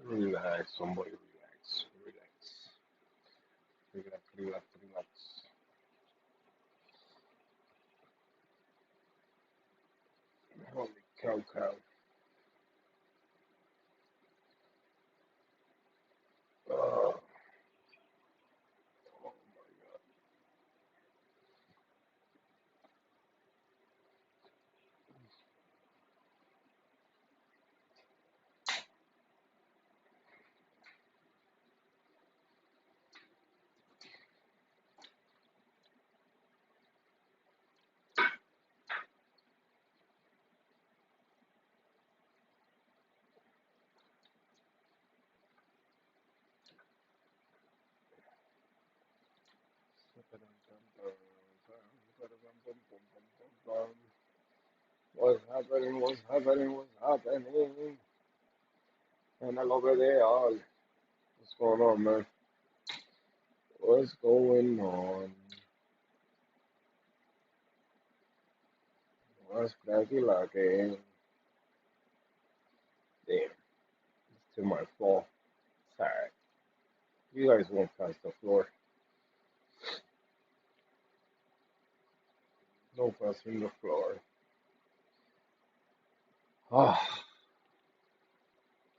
Relax, somebody relax, relax, relax, relax, relax. Holy cow. Oh, oh my God. What's happening? What's happening? What's happening? And I love it there. All. What's going on, man? What's going on? What's cracking like? Damn, it's to my floor. Sorry. You guys won't touch the floor. No touching the floor. Ah,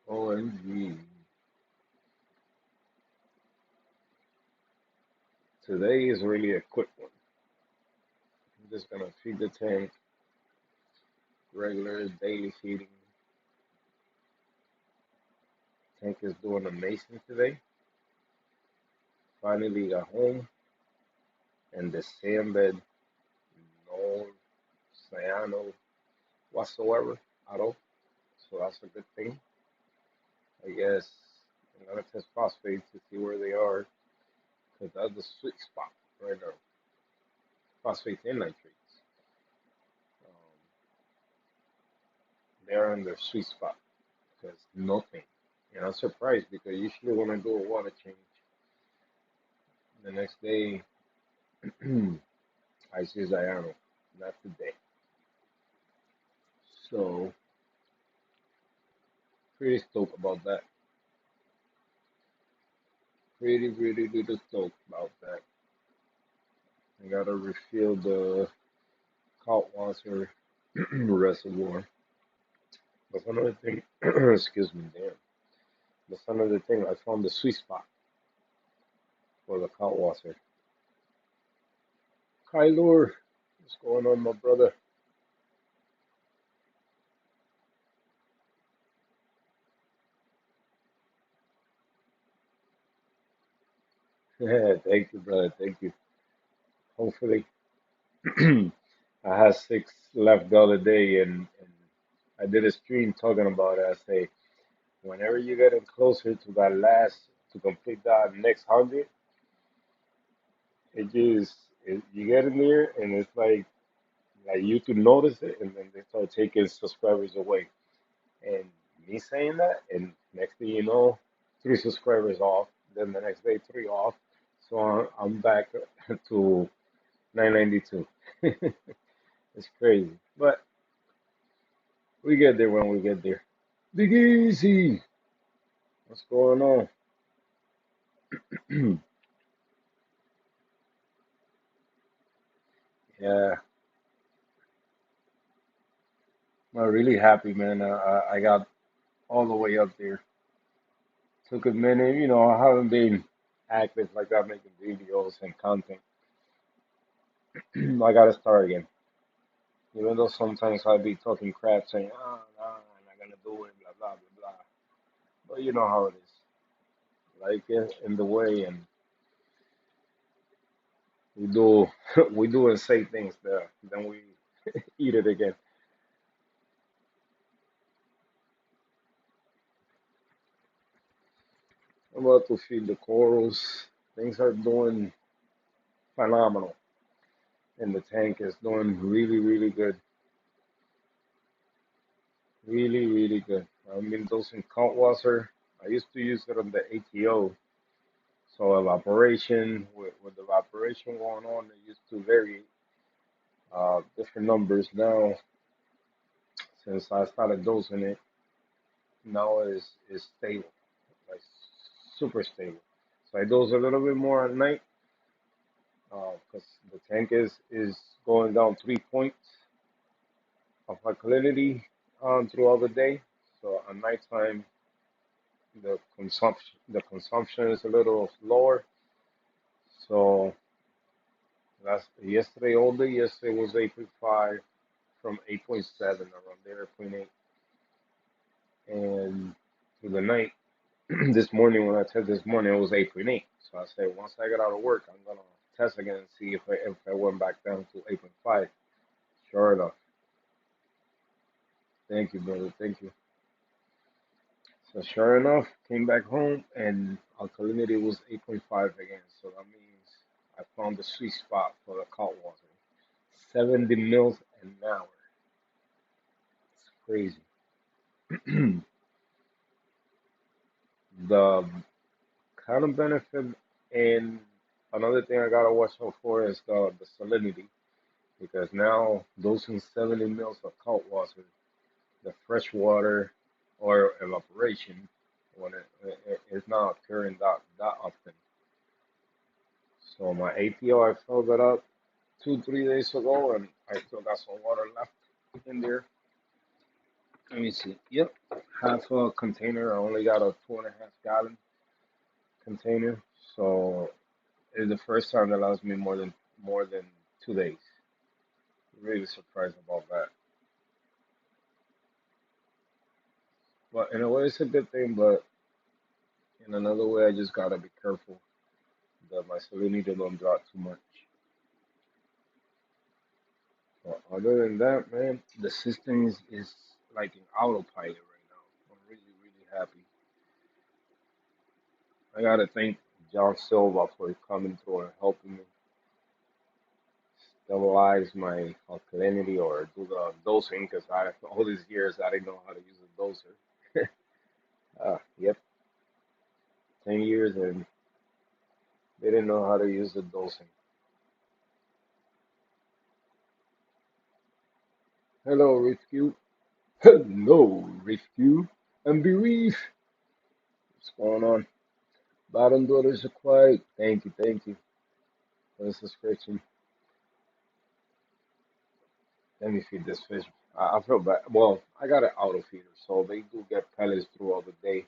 OMG. Today is really a quick one. I'm just gonna feed the tank, regular daily feeding. Tank is doing amazing today. Finally got home and the sand bed, no cyano whatsoever at all. So that's a good thing. I guess I'm gonna test phosphates to see where they are because that's the sweet spot right now. Phosphates and nitrates. Um, they're in their sweet spot because nothing. And I'm surprised because usually when I do a water change, the next day I see cyano, not today. So pretty stoked about that. Pretty stoked about that. I gotta refill the hot water reservoir. That's another thing. Excuse me, damn. That's another thing. I found the sweet spot for the hot water. Kyler, what's going on, my brother? Thank you, brother. Thank you. Hopefully, I had six left the other day, and I did a stream talking about it. I say, whenever you getting closer to that last to complete that next 100, it just you get in there, and it's like you can notice it, and then they start taking subscribers away. And me saying that, and next thing you know, three subscribers off. Then the next day, three off. So I'm back to 992. It's crazy, but we get there when we get there. Big Easy, what's going on? Yeah, I'm really happy, man. I got all the way up there. Took a minute, I haven't been active like that, making videos and content. I gotta start again. Even though sometimes I be talking crap, saying, "Oh no, I'm not gonna do it," blah blah blah blah. But you know how it is. Like in the way, and we do, we do and say things there, then we eat it again. I'm about to feed the corals. Things are doing phenomenal, and the tank is doing really good, really good. I've been dosing count water. I used to use it on the ATO. So evaporation, with the evaporation going on, it used to vary different numbers. Now, since I started dosing it, now is stable. super stable. So I dose a little bit more at night because the tank is going down 3 points of alkalinity throughout the day. So at nighttime, the consumption is a little lower. So last yesterday, all day yesterday was 8.5 from 8.7 around there, 8.8, and through the night this morning when I tested this morning it was 8.8. So I said once I get out of work, I'm gonna test again and see if I went back down to 8.5. Sure enough, thank you, brother, thank you. So sure enough, came back home and alkalinity was 8.5 again. So that means I found the sweet spot for the cold water. 70 mils an hour. It's crazy. The kind of benefit and another thing I gotta watch out for is the salinity because now dosing 70 mils of cold water, the fresh water or evaporation when it is not occurring that often. So my APO, I filled it up 2 3 days ago, and I still got some water left in there. Let me see. Yep, half a container. I only got a 2.5 gallon container, so it's the first time that lasts me more than 2 days. Really surprised about that. But in a way, it's a good thing. But in another way, I just gotta be careful that my salinity don't drop too much. But other than that, man, the system is like an autopilot right now. I'm really, really happy. I gotta thank John Silva for coming through and helping me stabilize my alkalinity or do the dosing because I all these years I didn't know how to use a doser. Yep, 10 years and they didn't know how to use the dosing. Hello, Rescue. Hello, Rescue. And Bereave. What's going on? Bottom daughters are quiet. Thank you, thank you for the subscription. Let me feed this fish. I feel bad. Well, I got an auto feeder, so they do get pellets throughout the day.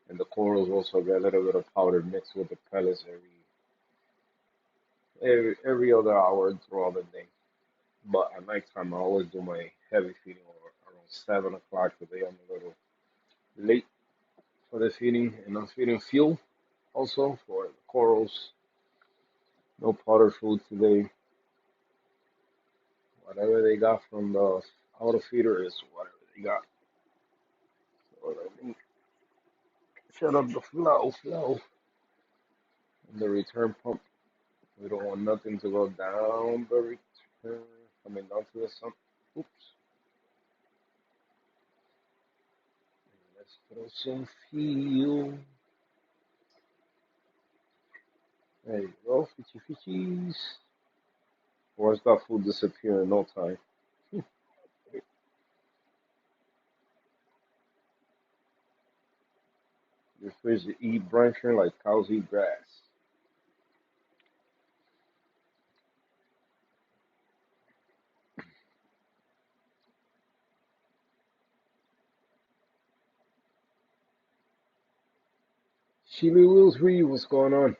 And the corals also get a little bit of powder mixed with the pellets every other hour throughout the day. But at nighttime, I always do my heavy feeding around 7 o'clock today. I'm a little late for the feeding, and I'm feeding fuel also for the corals. No powder food today. Whatever they got from the auto feeder is whatever they got. So let me shut up the flow, and the return pump. We don't want nothing to go down the return, coming down to the sump. Oops. Let's throw some fuel. There you go, fishy fishies. Watch that food disappear in no time. Your fish eat branching like cows eat grass. Sheely Wills Reed, what's going on?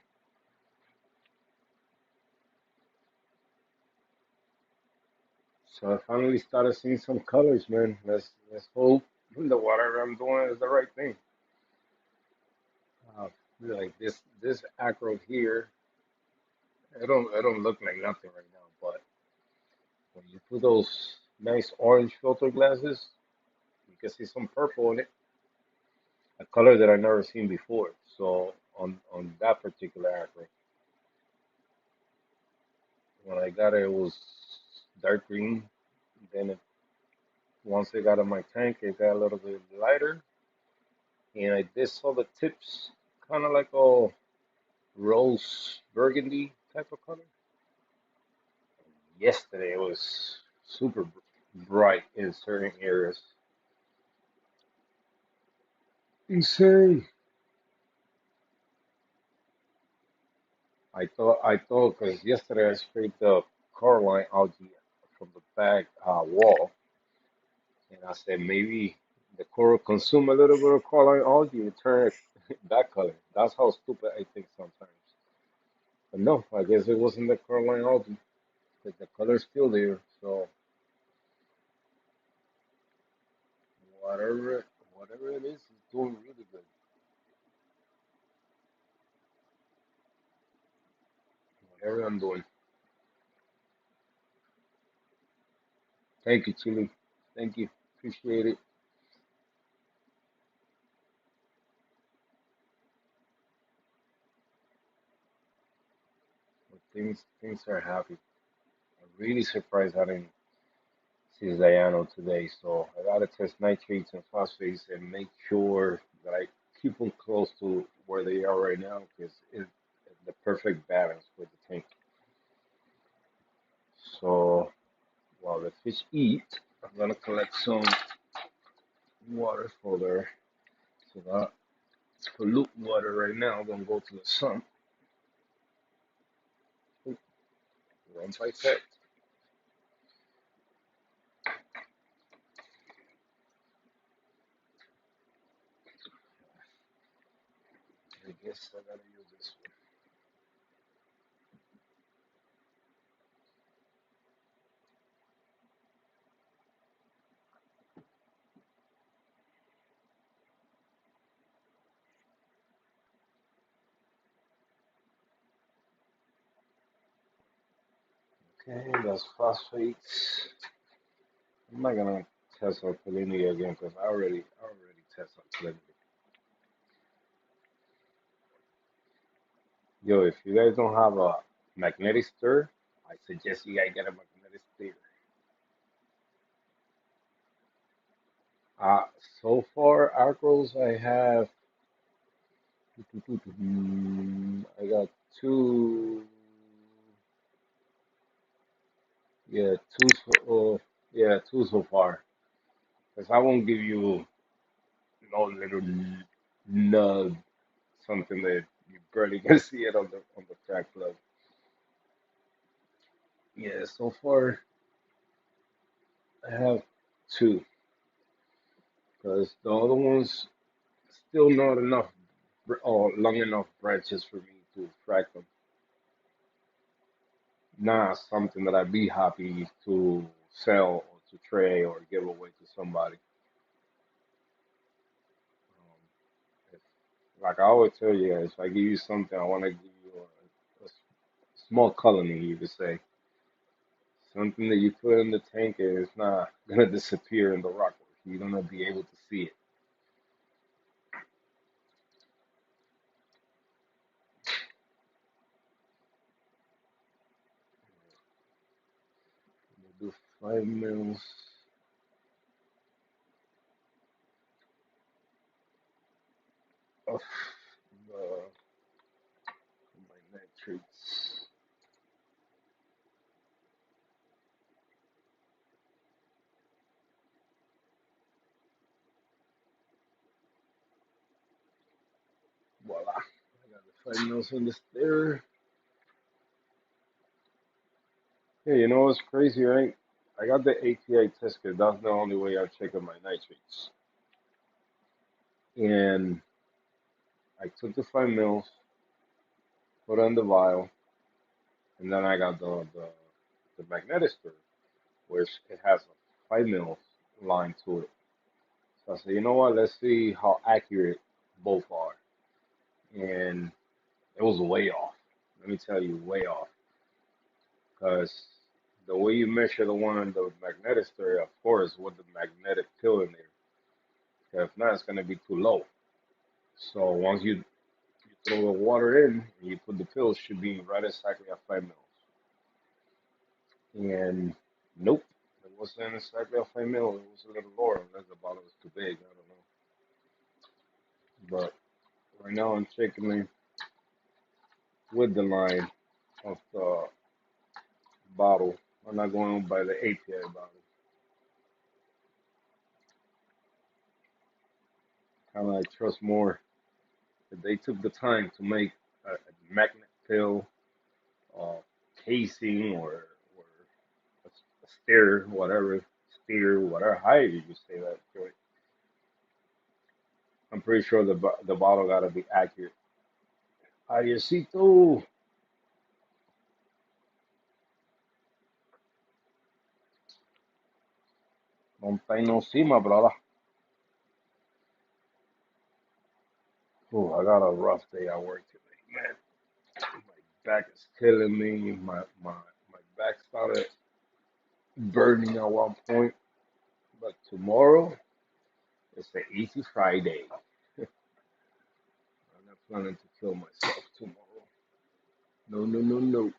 So I finally started seeing some colors, man. Let's hope that whatever I'm doing is the right thing. Uh, like this acro here, it don't look like nothing right now, but when you put those nice orange filter glasses, you can see some purple in it, a color that I've never seen before. So on that particular acro, when I got it, it was dark green. Then once it got in my tank, it got a little bit lighter, and I did saw the tips kind of like a rose burgundy type of color. Yesterday it was super bright in certain areas. Insane. I thought because yesterday I scraped the coralline algae from the back wall, and I said maybe the coral consume a little bit of coralline algae and turn it that color. That's how stupid I think sometimes. But no, I guess it wasn't the coralline algae, because the color's still there. So whatever whatever it is doing really good. Whatever I'm doing. Thank you, Chili. Thank you. Appreciate it. But things are happy. I'm really surprised I didn't see Zayano today. So I gotta test nitrates and phosphates and make sure that I keep them close to where they are right now because it's the perfect balance with the tank. So while the fish eat, I'm gonna collect some water for there. So that it's pollute water right now. I'm gonna go to the sun. Oop, once I set, I guess I gotta use this one. Okay, that's phosphates. I'm not gonna test alkalinity again because I already test alkalinity. Yo, if you guys don't have a magnetic stir, I suggest you guys get a magnetic stir. Uh, so far, acros I have. I got two. Yeah, two. Yeah, two so far. Because I won't give you no little nub, something that you barely can see it on the track plug. Yeah, so far I have two. Because the other ones still not enough or long enough branches for me to frack them. Not something that I'd be happy to sell or to trade or give away to somebody. If, like I always tell you guys, if I give you something, I want to give you small colony, you could say. Something that you put in the tank and it's not going to disappear in the rock. You're going to be able to see it. We'll do 5 mils of my nitrates. Voila. I got the 5 mils in this there. Yeah, you know what's crazy, right? I got the API test kit. That's the only way I'm checking my nitrates. And I took the 5 mils, put on the vial, and then I got the magnetister, which it has a 5 mils line to it. So I said, you know what? Let's see how accurate both are. And it was way off. Let me tell you, way off. Because the way you measure the one on the magnetister, of course, with the magnetic pill in there. If not, it's going to be too low. So once you throw the water in and you put the pill, it should be right exactly at 5 mils. And nope, it wasn't exactly at 5 mils. It was a little lower unless the bottle was too big. I don't know. But right now I'm checking it with the line of the bottle. I'm not going by the API bottle. Kind of like trust more that they took the time to make a magnet pill uh, casing or a steer, whatever, steer, whatever, however you say that joint. I'm pretty sure the bottle gotta be accurate. Adiosito, long time no see, my brother. Oh, I got a rough day at work today, man. My back is killing me. My back started burning at one point, but tomorrow it's an easy Friday. I'm not planning to kill myself tomorrow. No, no, no, no.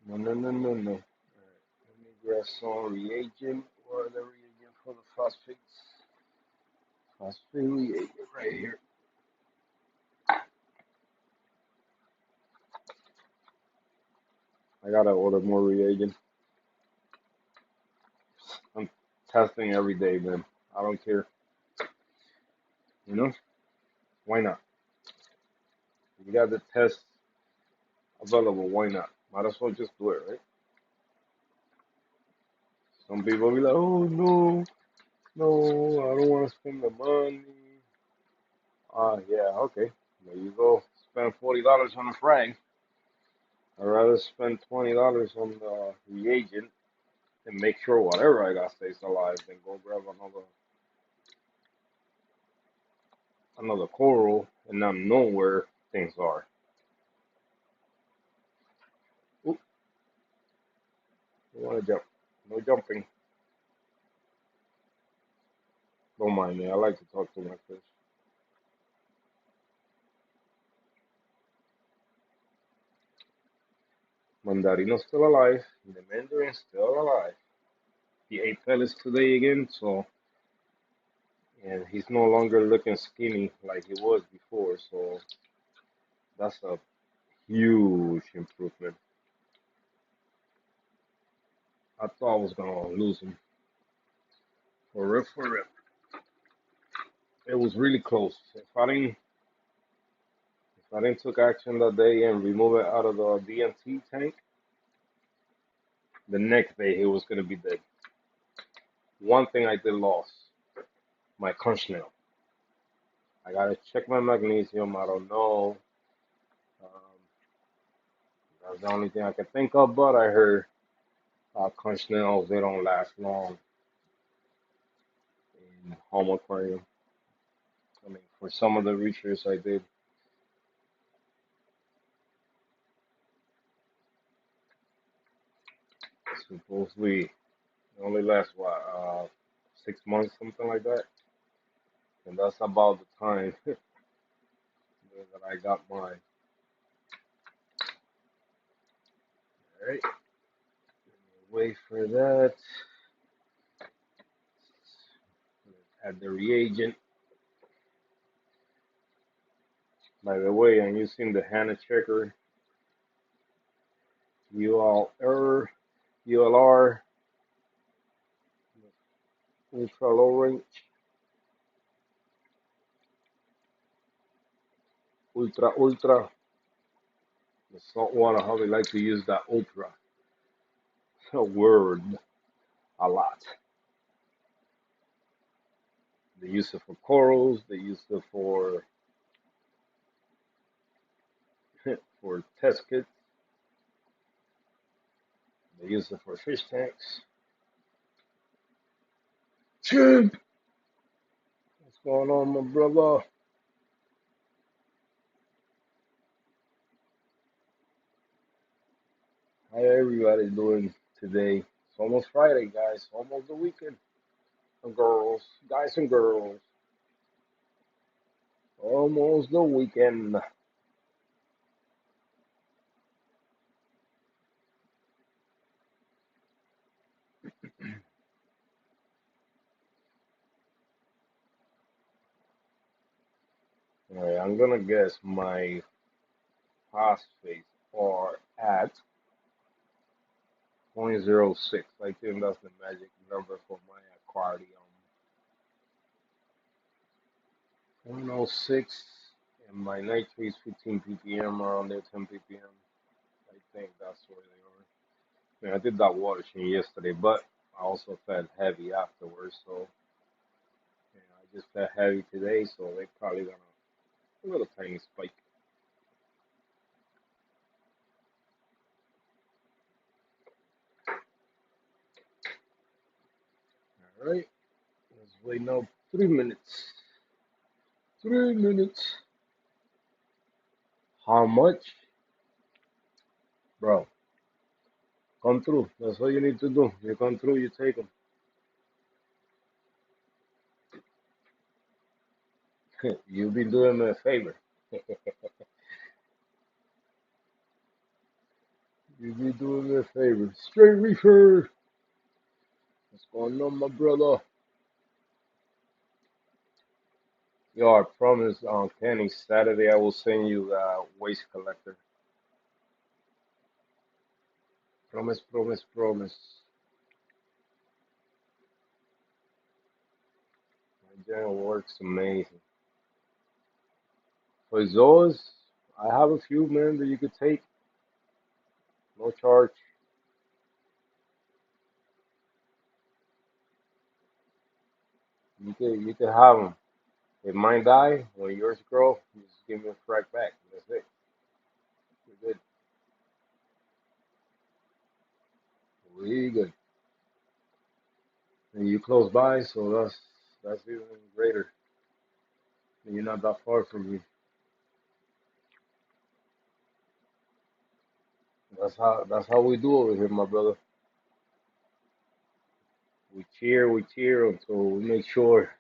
No, no, no, no, no. All right, let me grab some reagent or the reagent for the phosphates. Phosphate reagent right here. I gotta order more reagent. I'm testing every day, man. I don't care. You know? Why not? If you got the test available, why not? Might as well just do it, right? Some people be like, oh no, no, I don't want to spend the money. Yeah, okay. There you go. Spend $40 on a frag. I'd rather spend $20 on the reagent and make sure whatever I got stays alive than go grab another coral and not know where things are. Oop, you want to jump? No jumping. Don't mind me. I like to talk to my fish. Mandarino's still alive. The mandarin's still alive. He ate pellets today again, so and he's no longer looking skinny like he was before. So that's a huge improvement. I thought I was gonna lose him for real, for real. It was really close. If I didn't took action that day and remove it out of the DMT tank, the next day he was gonna be dead. One thing I did lost, my conch nail. I gotta check my magnesium. I don't know. Um, that's the only thing I can think of. But I heard conch nails they don't last long in home aquarium. I mean, for some of the research I did, supposedly it only lasts what 6 months, something like that, and that's about the time that I got mine. All right, wait for that. Add the reagent. By the way, I'm using the Hannah Checker ULR ULR ultra low range, ultra. The saltwater hobby like to use that ultra word a lot. They use it for corals. They use it for test kits. They use it for fish tanks. Chimp, what's going on, my brother? How everybody doing today? It's almost Friday, guys. Almost the weekend. And girls, guys and girls. Almost the weekend. All right, I'm gonna guess my phosphates are at 0.06. I think that's the magic number for my aquarium. 106, and my nitrates 15 ppm around there, 10 ppm. I think that's where they are. I did that water change yesterday, but I also fed heavy afterwards, so I just fed heavy today, so they probably gonna a little tiny spike. All right, let's wait now 3 minutes. 3 minutes. How much, bro? Come through. That's all you need to do. You come through, you take them. You be doing me a favor. You be doing me a favor. Straight reefer. What's going on, my brother? Yo, I promise on Kenny Saturday I will send you the waste collector. Promise, promise, promise. My general works amazing. For those, I have a few, man, that you could take. No charge. You can have them. If mine die, when yours grow, you just give me a crack back. That's it. You're good. Really good. And you close by, so that's even greater. And you're not that far from me. That's how we do over here, my brother. We cheer until we make sure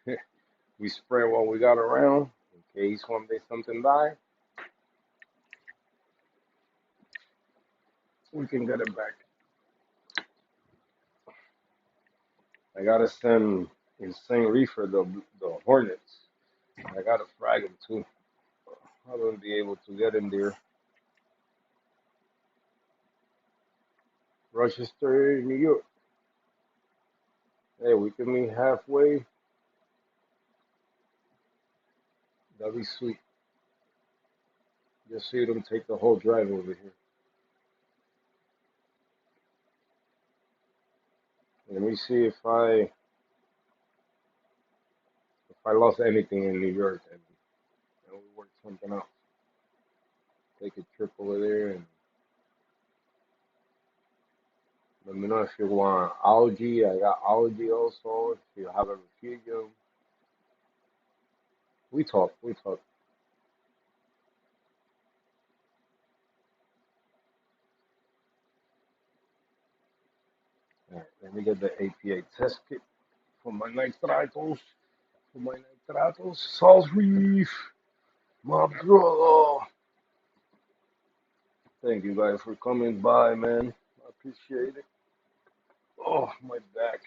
we spread what we got around in case one day something die, we can get it back. I gotta send Insane Reefer the Hornets. I gotta frag them too. I wouldn't be able to get in there. Rochester, New York. Hey, we can meet halfway. That'd be sweet. Just see them take the whole drive over here. Let me see if I lost anything in New York and we work something out. Take a trip over there and let me know if you want algae. I got algae also. If you have a refugium, we talk. We talk. All right, let me get the APA test kit for my nitratos. For my nitratos. Salt Reef, my brother. Thank you guys for coming by, man. I appreciate it. Oh, my back.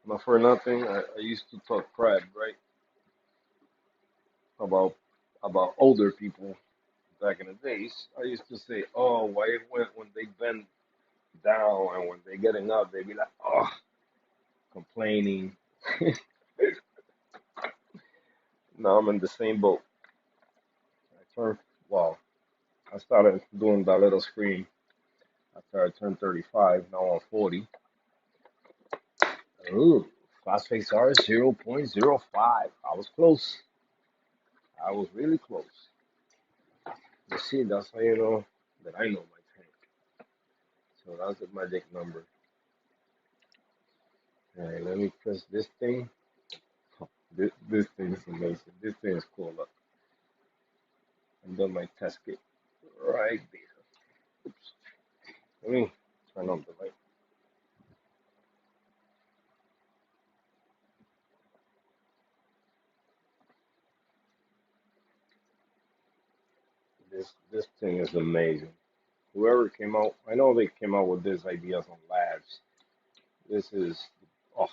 Not for nothing. I used to talk crap, right? About about older people back in the days. I used to say, oh, why it went when they bend down and when they getting up, they be like, oh, complaining. Now I'm in the same boat. I turned, well, I started doing that little screen after I turned 35. Now I'm 40. Ooh, phosphates are 0.05. I was close. I was really close. You see, that's how you know that I know my tank. So that's the magic number. All right, let me press this thing. This thing is amazing. This thing is cool. Look, I'm done my test kit right there. Oops. Let me turn on the light. This thing is amazing. Whoever came out, I know they came out with this ideas on labs. This is, oh,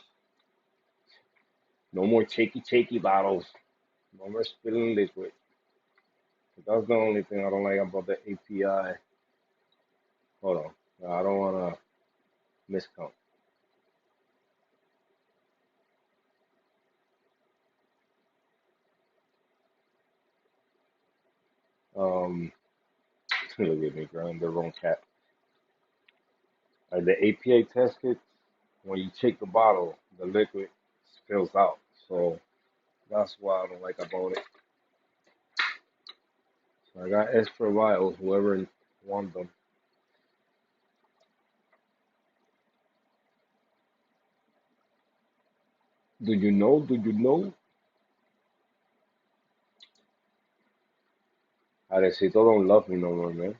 no more shaky bottles. No more spilling liquid. That's the only thing I don't like about the API. Hold on. I don't want to miscount. Um, look at me growing the wrong cat. The APA test kits, when you shake the bottle, the liquid spills out. So that's what I don't like about it. So I got extra vials, whoever wants them. Do you know? Do you know? Arecito don't love me no more, man.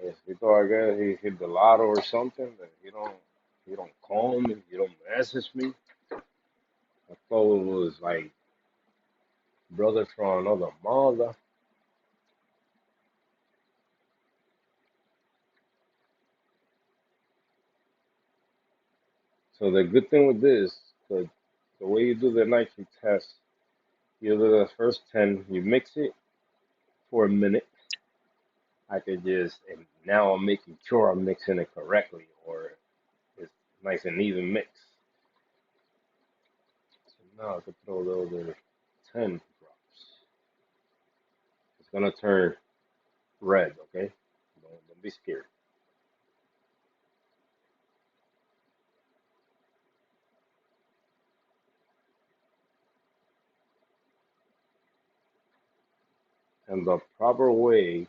Arecito, I guess he hit the lotto or something. But he don't call me. He don't message me. I thought it was like brother from another mother. So the good thing with this, the way you do the nitric test, you do the first 10, you mix it for a minute. I could just, and now I'm making sure I'm mixing it correctly, or it's nice and even mix. So now I could throw the other 10 drops. It's gonna turn red, okay? Don't be scared. And the proper way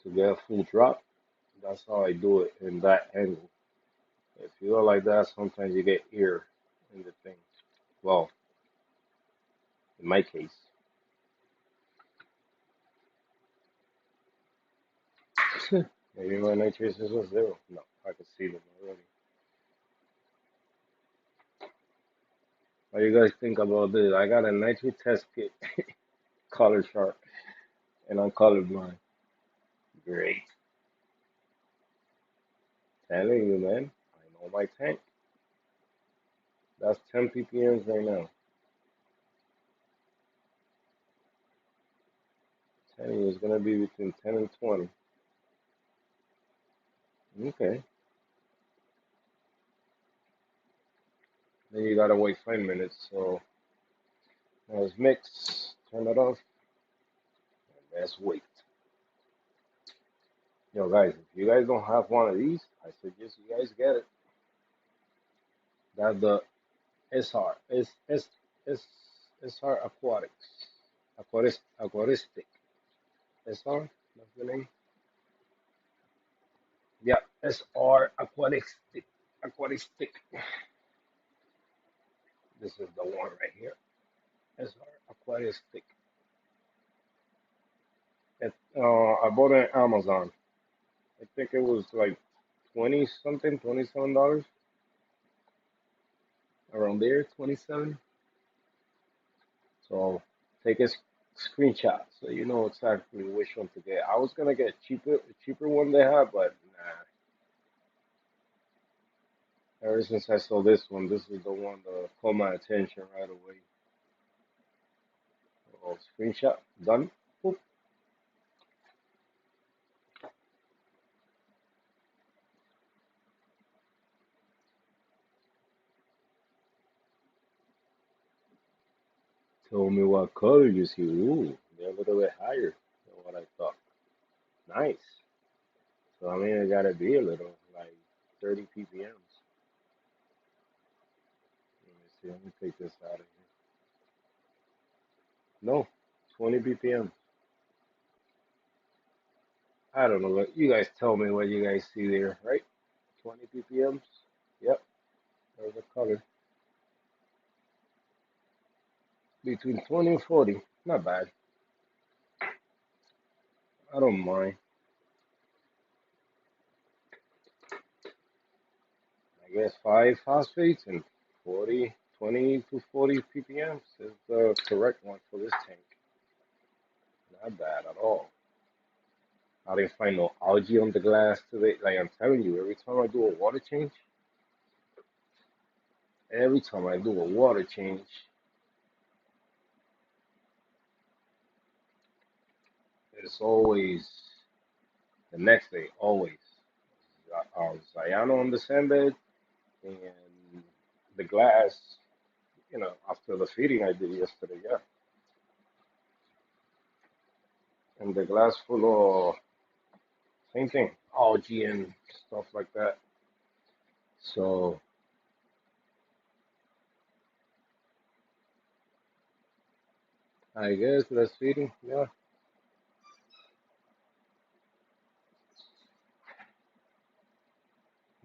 to get a full drop, that's how I do it in that angle. If you go like that, sometimes you get air in the thing. Well, in my case. Maybe my nitrations was zero. No, I could see them already. What do you guys think about this? I got a nitrate test kit, color chart, and I'm colorblind. Great. Telling you, man. I know my tank. That's 10 ppms right now. Telling you, it's gonna be between 10 and 20. Okay. Then you gotta wait 5 minutes. So now it's mixed. Turn it off, and let's wait. Yo, guys, if you guys don't have one of these, I suggest you guys get it. That's the SR. SR Aquatics. Aquaristic. SR? That's the name? Yeah, SR Aquaristic. Aquaristic. This is the one right here. SR Aquaristic. I bought it on Amazon. I think it was like 20 something, $27 around there, 27. So take a screenshot so you know exactly which one to get. I was gonna get cheaper one they have, but nah. Ever since I saw this one, this is the one that caught my attention right away. Oh, screenshot done. Boop. Tell me what color you see. Ooh, they're a little bit higher than what I thought. Nice. So I mean, it gotta be a little like 30 ppms. Let me see. Let me take this out of here. No, 20 ppm. I don't know. You guys tell me what you guys see there, right? 20 ppms. Yep, there's a color between 20 and 40. Not bad. I don't mind. I guess 5 phosphates and 40, 20 to 40 ppm is the correct one for this tank. Not bad at all. I didn't find no algae on the glass today. Like I'm telling you, every time I do a water change, it's always the next day, always. Cyano on the sand bed and the glass. after the feeding I did yesterday, yeah. And the glass full of same thing, algae and stuff like that. So I guess less feeding, yeah.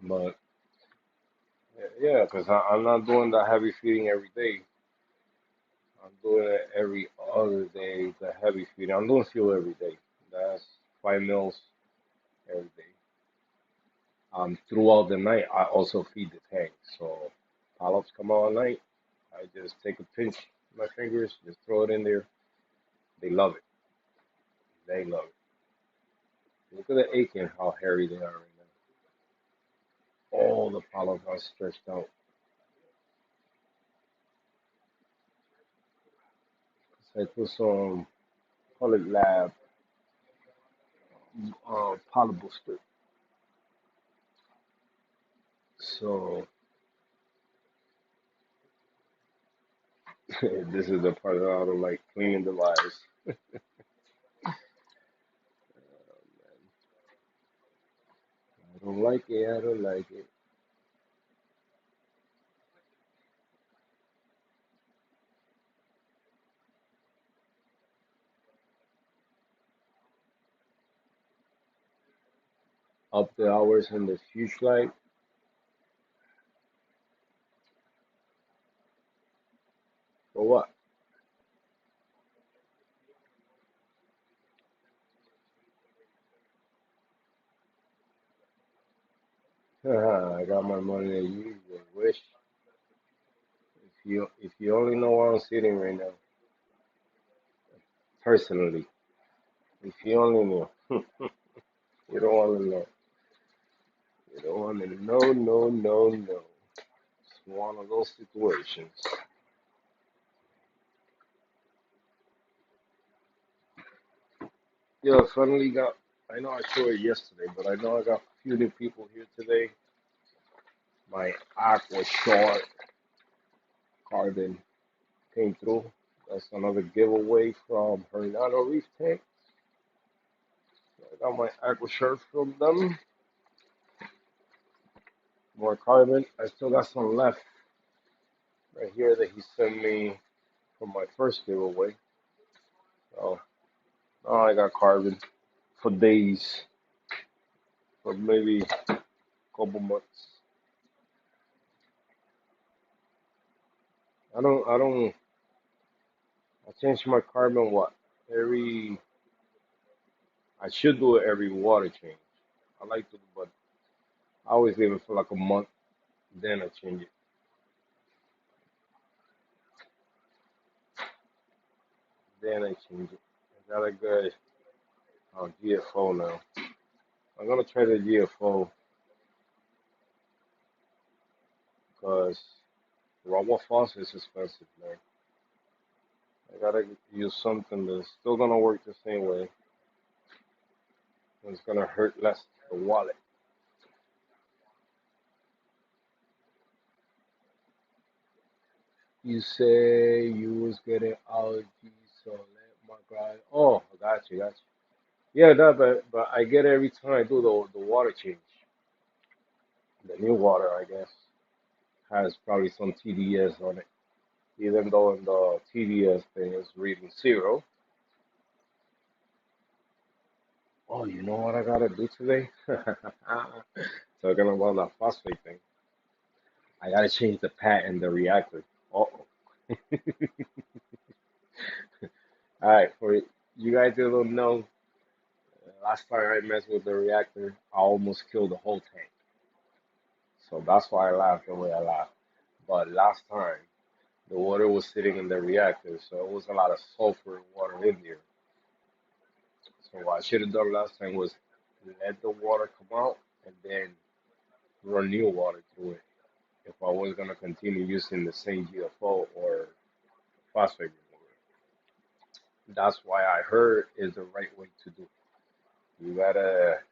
But yeah, because I'm not doing the heavy feeding every day. I'm doing it every other day, the heavy feeding. I'm doing fuel every day. That's 5 meals every day. Throughout the night, I also feed the tank. So polyps come out at night. I just take a pinch with my fingers, just throw it in there. They love it. They love it. Look at the aching, how hairy they are right now. All the polyps are stretched out. So I put some polyp lab polyp booster. So this is the part that I don't like, cleaning the lives. I don't like it. I don't like it. Up the hours in the future light. For what? I got my money to use. I wish. If you only know where I'm sitting right now, personally, if you only knew, you don't want to know. You don't want to know, no, no, no. It's one of those situations. Yeah, finally got. I know I showed it yesterday, but I know I got a few new people here today. My aqua short carbon came through. That's another giveaway from Hernando Reef Tank. So I got my aqua shirt from them. More carbon. I still got some left right here that he sent me from my first giveaway. So now I got carbon for days, for maybe a couple months. I don't. I change my carbon what every. I should do it every water change. I like to, but I always leave it for like a month, then I change it. Then I change it. I got a good GFO now. I'm gonna try the GFO because raw faucet is expensive, man. I gotta use something that's still gonna work the same way. And it's gonna hurt less the wallet. You say you was getting allergies, so let my guy. Oh, I got you. Yeah, that, but I get it every time I do the water change. The new water, I guess, has probably some TDS on it, even though in the TDS thing is reading zero. Oh, you know what I gotta do today? Talking about that phosphate thing. I gotta change the pad in the reactor. Oh, all right. For you guys that don't know, last time I messed with the reactor, I almost killed the whole tank. So that's why I laughed the way I laughed. But last time, the water was sitting in the reactor, so it was a lot of sulfur water in there. So what I should have done last time was let the water come out and then run new water through it. If I was gonna continue using the same GFO or phosphate remover, that's why I heard is the right way to do. You gotta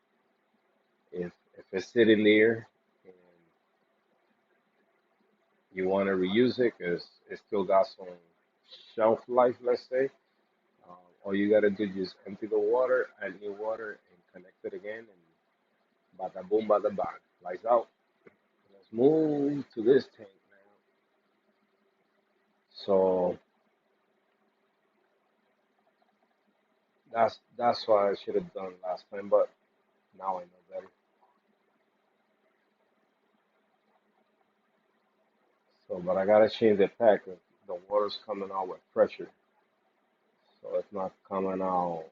if it's sitting there and you want to reuse it because it still got some shelf life, let's say. All you gotta do is just empty the water, add new water, and connect it again, and bada boom, bada bang, lights out. Let's move to this tank now. So that's what I should have done last time, but now I know better. So, but I gotta change the pack. 'Cause the water's coming out with pressure, so it's not coming out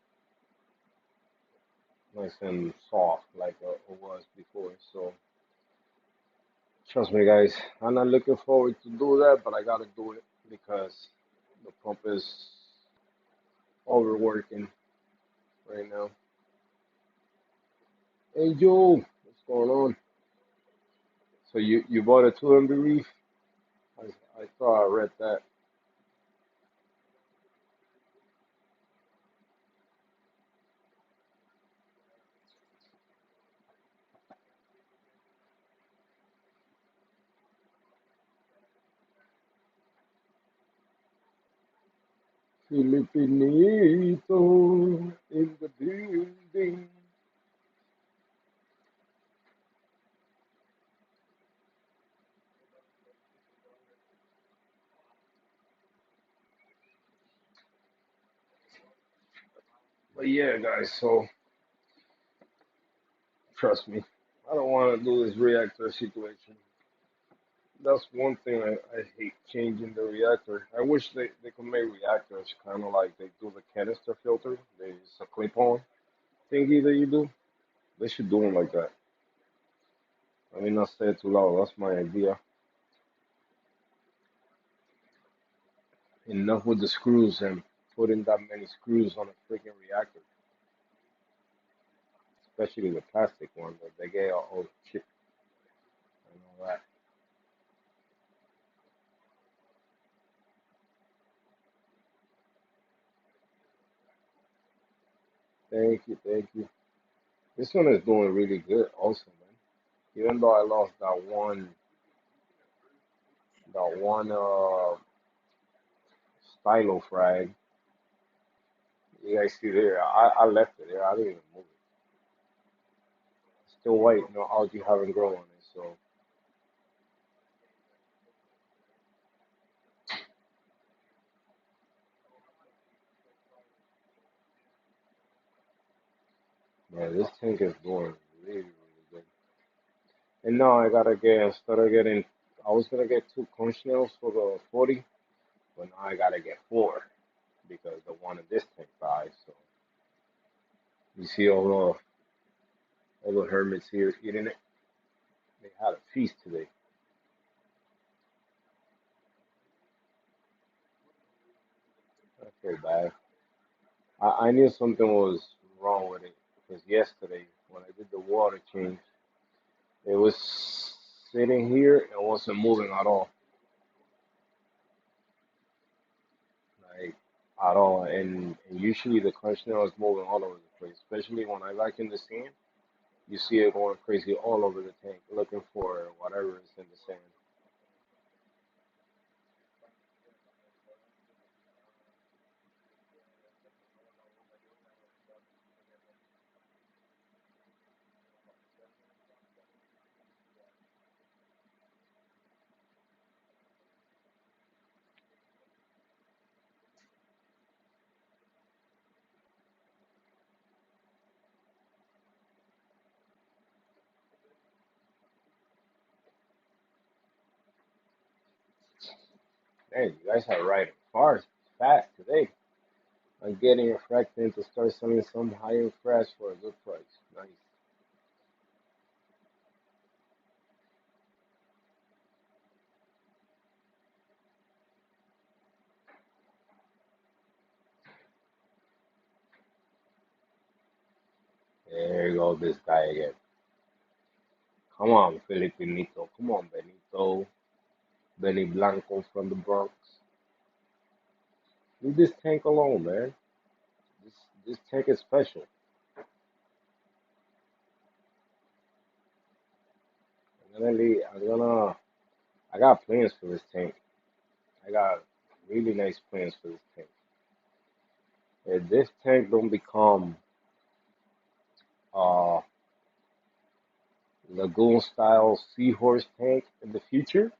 nice and soft like it was before. So trust me, guys, I'm not looking forward to do that, but I gotta do it because the pump is overworking right now. Hey Joe, what's going on? So you bought a 2MB reef? I thought I read that. Filipinito in the building. But yeah, guys. So trust me, I don't want to do this reactor situation. That's one thing I hate changing the reactor. I wish they could make reactors kind of like they do the canister filter. They just a clip-on thingy that you do. They should do them like that. I mean, not say it too loud. That's my idea. Enough with the screws and putting that many screws on a freaking reactor, especially the plastic one that they get all chipped and all that. Thank you, thank you. This one is doing really good, also, man. Even though I lost that one stylo frag. You guys see there? I left it there. I didn't even move it. It's still white. No algae haven't grown on it. So yeah, this tank is doing really, really good. And now I gotta get started getting. I was gonna get two conch nails for the 40, but now I gotta get four because the one in this tank died. So you see all the hermits here eating it. They had a feast today. I feel bad. I knew something was wrong with it because yesterday when I did the water change, it was sitting here and wasn't moving at all, like at all. And usually the snail is moving all over the place, especially when I vacuum the sand. You see it going crazy all over the tank, looking for whatever is in the sand. Man, you guys are riding fast today. I'm getting a fraction to start selling some higher fresh for a good price. Nice. There you go, this guy again. Come on, Filipinito. Come on, Benito. Benny Blanco from the Bronx. Leave this tank alone, man. This this tank is special. I'm gonna leave, I'm gonna I got plans for this tank. I got really nice plans for this tank. If this tank don't become uh lagoon style seahorse tank in the future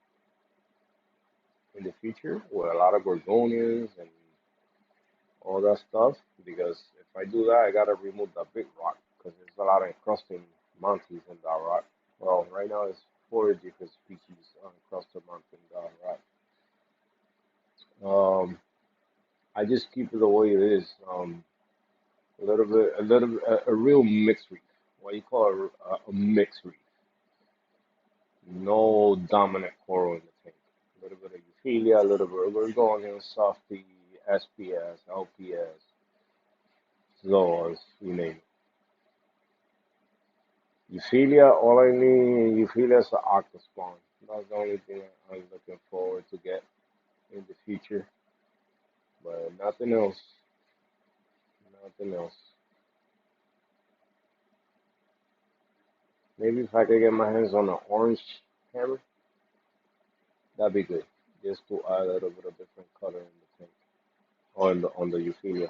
with a lot of gorgonians and all that stuff, because if I do that, I gotta remove the big rock because there's a lot of encrusting monkeys in that rock. Well, right now it's four different species of encrusted monkey in that rock. I just keep it the way it is. A little bit, a real mixed reef. What you call a mixed reef. No dominant coral in the tank. A little bit of Euphilia, a little bit of Gorgonian, Softy, SPS, LPS, Zoas, you name it. Euphilia, all I need in Euphilia is an octospawn. That's the only thing I'm looking forward to get in the future. But nothing else. Nothing else. Maybe if I could get my hands on an orange hammer, that'd be good. Just to add a little bit of different color in the tank. Or in on the Euphilia.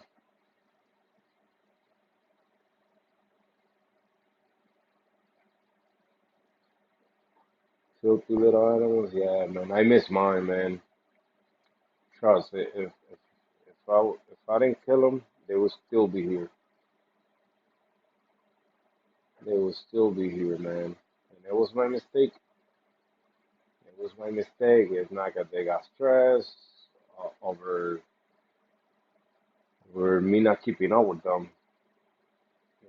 Filthy little animals, yeah, man. I miss mine, man. Trust it. If I didn't kill them, they would still be here. They would still be here, man. And it was my mistake. It was my mistake. It's not that they got stressed over me not keeping up with them.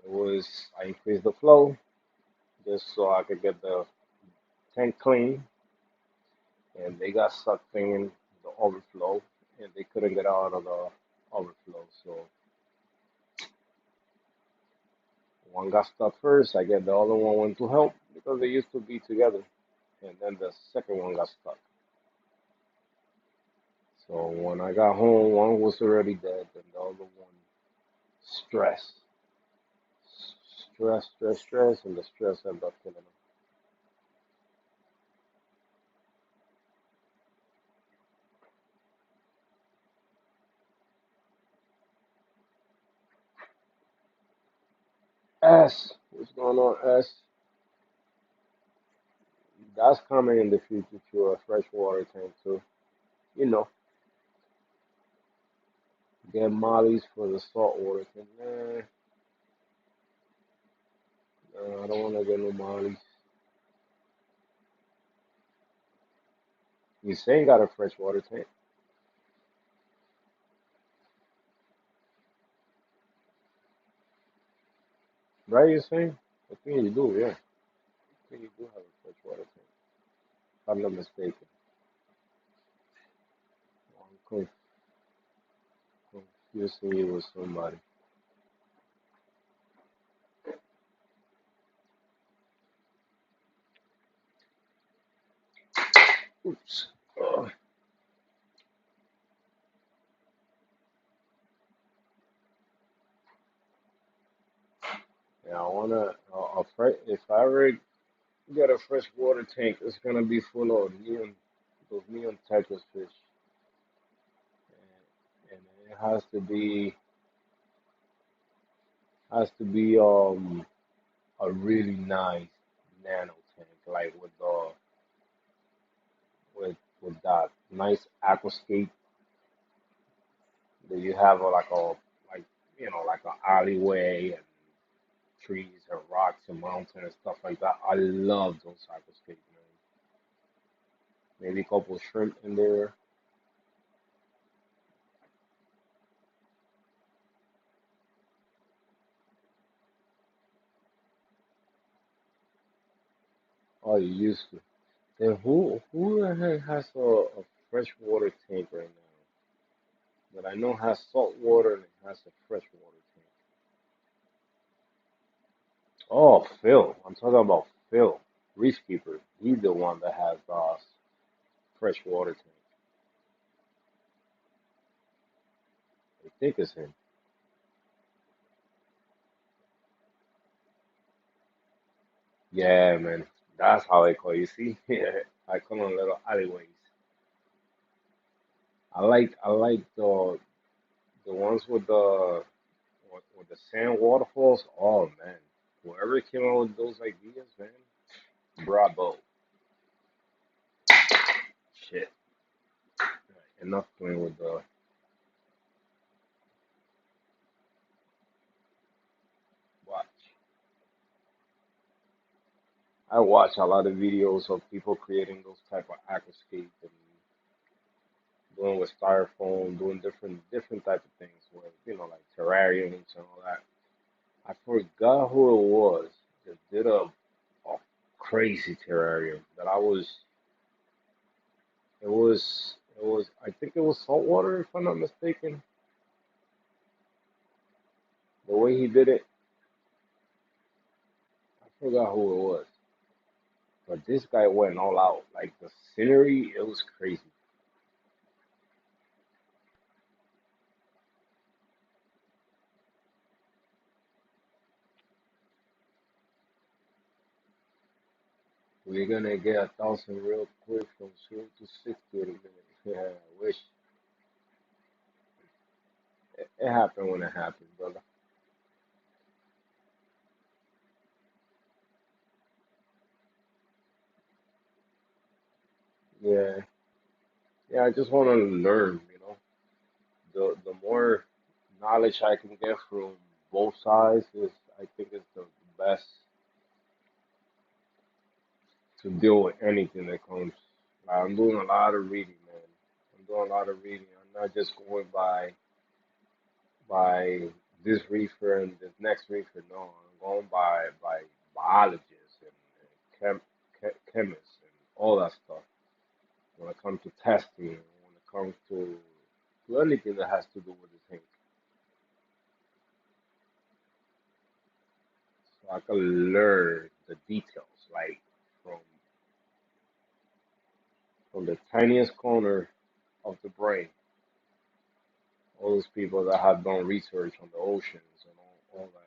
It was I increased the flow just so I could get the tank clean, and they got sucked in the overflow, and they couldn't get out of the overflow. So one got stuck first. I get the other one went to help because they used to be together, and then the second one got stuck. So when I got home, one was already dead, and the other one stress, stress, and the stress ended up killing him. S, what's going on, S? That's coming in the future to a freshwater tank too. You know, get mollies for the saltwater tank. I don't want to get no mollies. You saying got a freshwater tank, right? You saying? I think you do, yeah. I think you do have a freshwater tank. If I'm not mistaken. I'm confusing you with somebody. Oops. Uh, yeah, I wanna. If I ever get a freshwater tank, it's gonna be full of those neon Tetris fish, and it has to be a really nice nano tank, like with that nice aquascape that you have like like an alleyway and trees and rocks and mountains and stuff like that. I love those aquascapes, man. Maybe a couple shrimp in there. Oh, you used to. Then who the heck has a freshwater tank right now? That I know has salt water and it has a freshwater tank. Oh, Phil. I'm talking about Phil, Reef Keeper. He's the one that has freshwater tank. I think it's him. Yeah, man. That's how I call you. See, I call them little alleyways. I like the ones with the sand waterfalls. Oh man, whoever came up with those ideas, man, bravo. Shit. Enough playing with the watch. I watch a lot of videos of people creating those type of aquascape and doing with styrofoam, doing different type of things with like terrariums and all that. I forgot who it was that did a crazy terrarium that I was. It was. I think it was saltwater, if I'm not mistaken. The way he did it, I forgot who it was. But this guy went all out. Like the scenery, it was crazy. We're gonna get 1,000 real quick from 0 to 60 in a minute. Yeah, I wish it happened when it happened, brother. Yeah, yeah. I just want to learn. The more knowledge I can get from both sides is, I think, is the best to deal with anything that comes. I'm doing a lot of reading, man. I'm doing a lot of reading. I'm not just going by this reefer and this next reefer. No, I'm going by biologists and chemists and all that stuff. When it comes to testing, when it comes to anything that has to do with the tank, so I can learn the details, like from from the tiniest corner of the brain. All those people that have done research on the oceans and all that.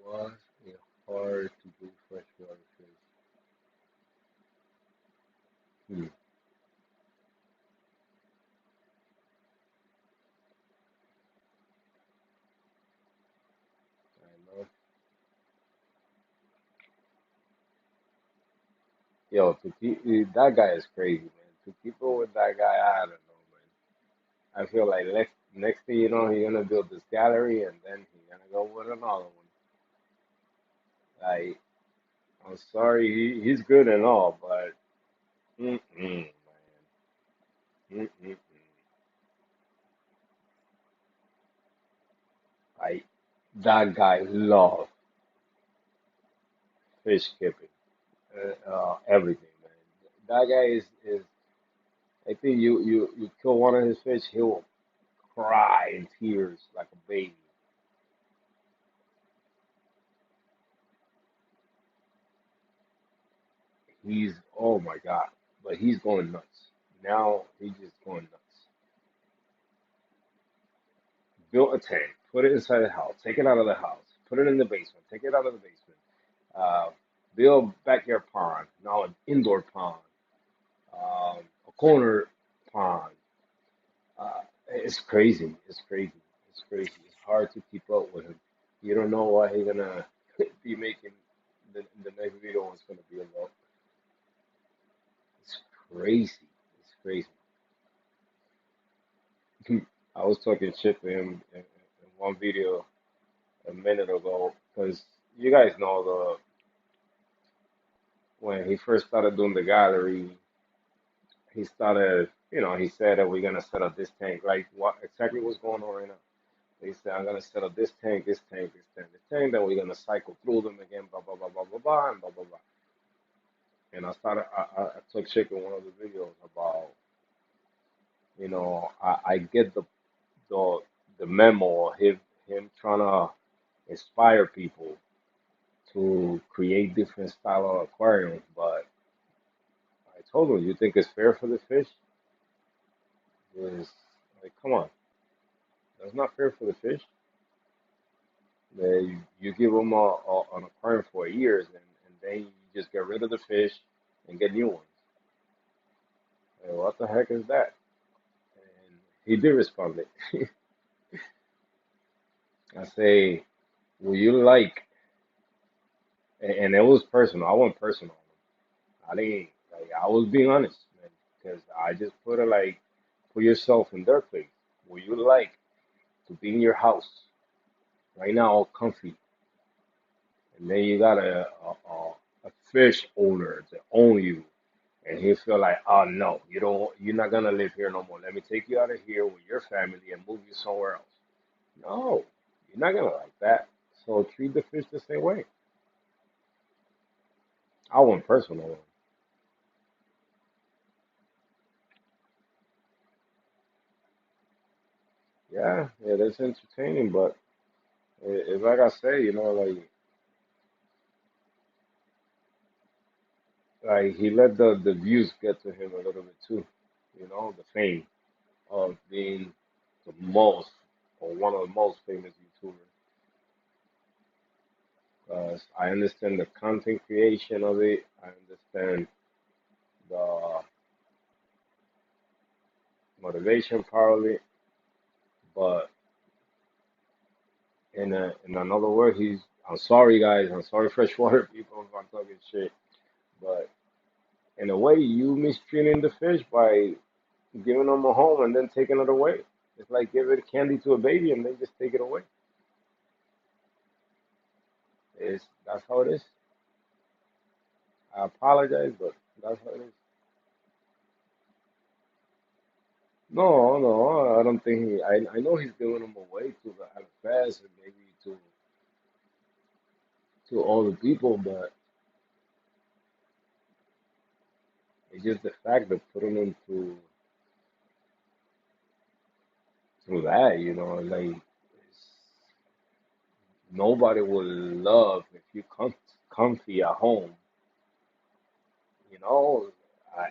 Was it hard to do freshwater fish? Hmm, I know. Yo, that guy is crazy, man. To keep up with that guy, I don't know, man. I feel like next thing you know, he's gonna build this gallery and then he's gonna go with another one. Like, I'm sorry, he's good and all, but man. Mm-mm-mm. Like, that guy love fish skipping, everything, man. That guy is. I think you kill one of his fish, he'll cry in tears like a baby. He's, oh my God, but he's going nuts. Now he's just going nuts. Built a tank, put it inside the house, take it out of the house, put it in the basement, take it out of the basement. Uh, Build backyard pond, now an indoor pond, a corner pond. It's crazy. It's crazy. It's crazy. It's hard to keep up with him. You don't know what he's gonna be making. The next video is gonna be about. It's crazy. It's crazy. I was talking shit to him in one video a minute ago because you guys know the when he first started doing the gallery, he started. He said that we're gonna set up this tank. Like what exactly what's going on right now? They said I'm gonna set up this tank, this tank, this tank, this tank. Then we're gonna cycle through them again, blah blah blah blah blah blah, and blah blah blah. And I took shit in one of the videos about, I get the memo of him trying to inspire people to create different style of aquariums. But I told him, you think it's fair for the fish? Is like, come on, that's not fair for the fish. You give them an aquarium for years, and then you just get rid of the fish and get new ones. Like, what the heck is that? And he did respond. I say, will you like? And it was personal. I went personal. I didn't like. I was being honest, man, because I just put it like, put yourself in their place. Would you like to be in your house right now, all comfy, and then you got a fish owner to own you, and he feel like, oh no, you're not gonna live here no more. Let me take you out of here with your family and move you somewhere else. No, you're not gonna like that. So treat the fish the same way. I went personal. Yeah, yeah, that's entertaining, but it's like I say, like he let the views get to him a little bit too, the fame of being the most or one of the most famous YouTubers. I understand the content creation of it. I understand the motivation part of it, but in another word, he's. I'm sorry, guys. I'm sorry, freshwater people, if I'm talking shit. But in a way, you mistreating the fish by giving them a home and then taking it away. It's like giving candy to a baby and then just take it away. That's how it is. I apologize, but that's how it is. No, no, I don't think he. I know he's giving them away to the LFS and maybe to all the people, but it's just the fact of putting them through that, like nobody will love if you come comfy at home, you know,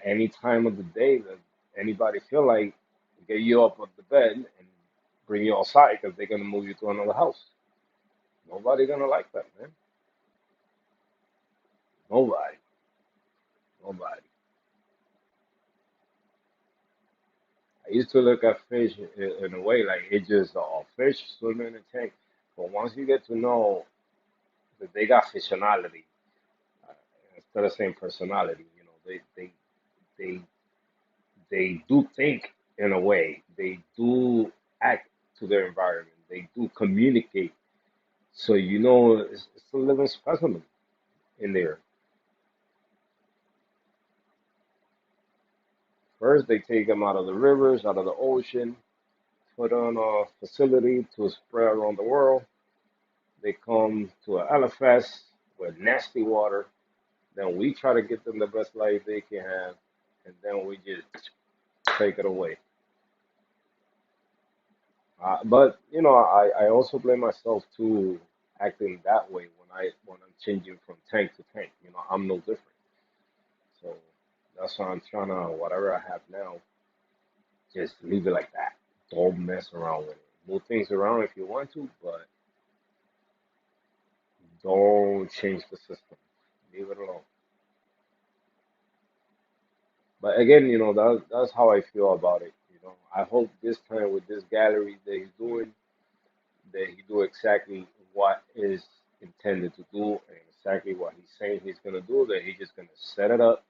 any time of the day that anybody feel like get you up of the bed and bring you outside because they're gonna move you to another house. Nobody gonna like that, man. Nobody, nobody. I used to look at fish in a way like it's just a fish swimming in a tank. But once you get to know that they got functionality uh, instead of saying personality, they they do think in a way. They do act to their environment. They do communicate. So it's a living specimen in there. First, they take them out of the rivers, out of the ocean, put on a facility to spread around the world. They come to an LFS with nasty water. Then we try to get them the best life they can have, and then we just take it away. But I also blame myself too, acting that way when I'm changing from tank to tank. I'm no different. So that's why I'm trying to whatever I have now, just leave it like that. Don't mess around with it. Move things around if you want to, but don't change the system. Leave it alone. But again, that's how I feel about it. I hope this time with this gallery that he's doing, that he do exactly what is intended to do and exactly what he's saying he's gonna do. That he's just gonna set it up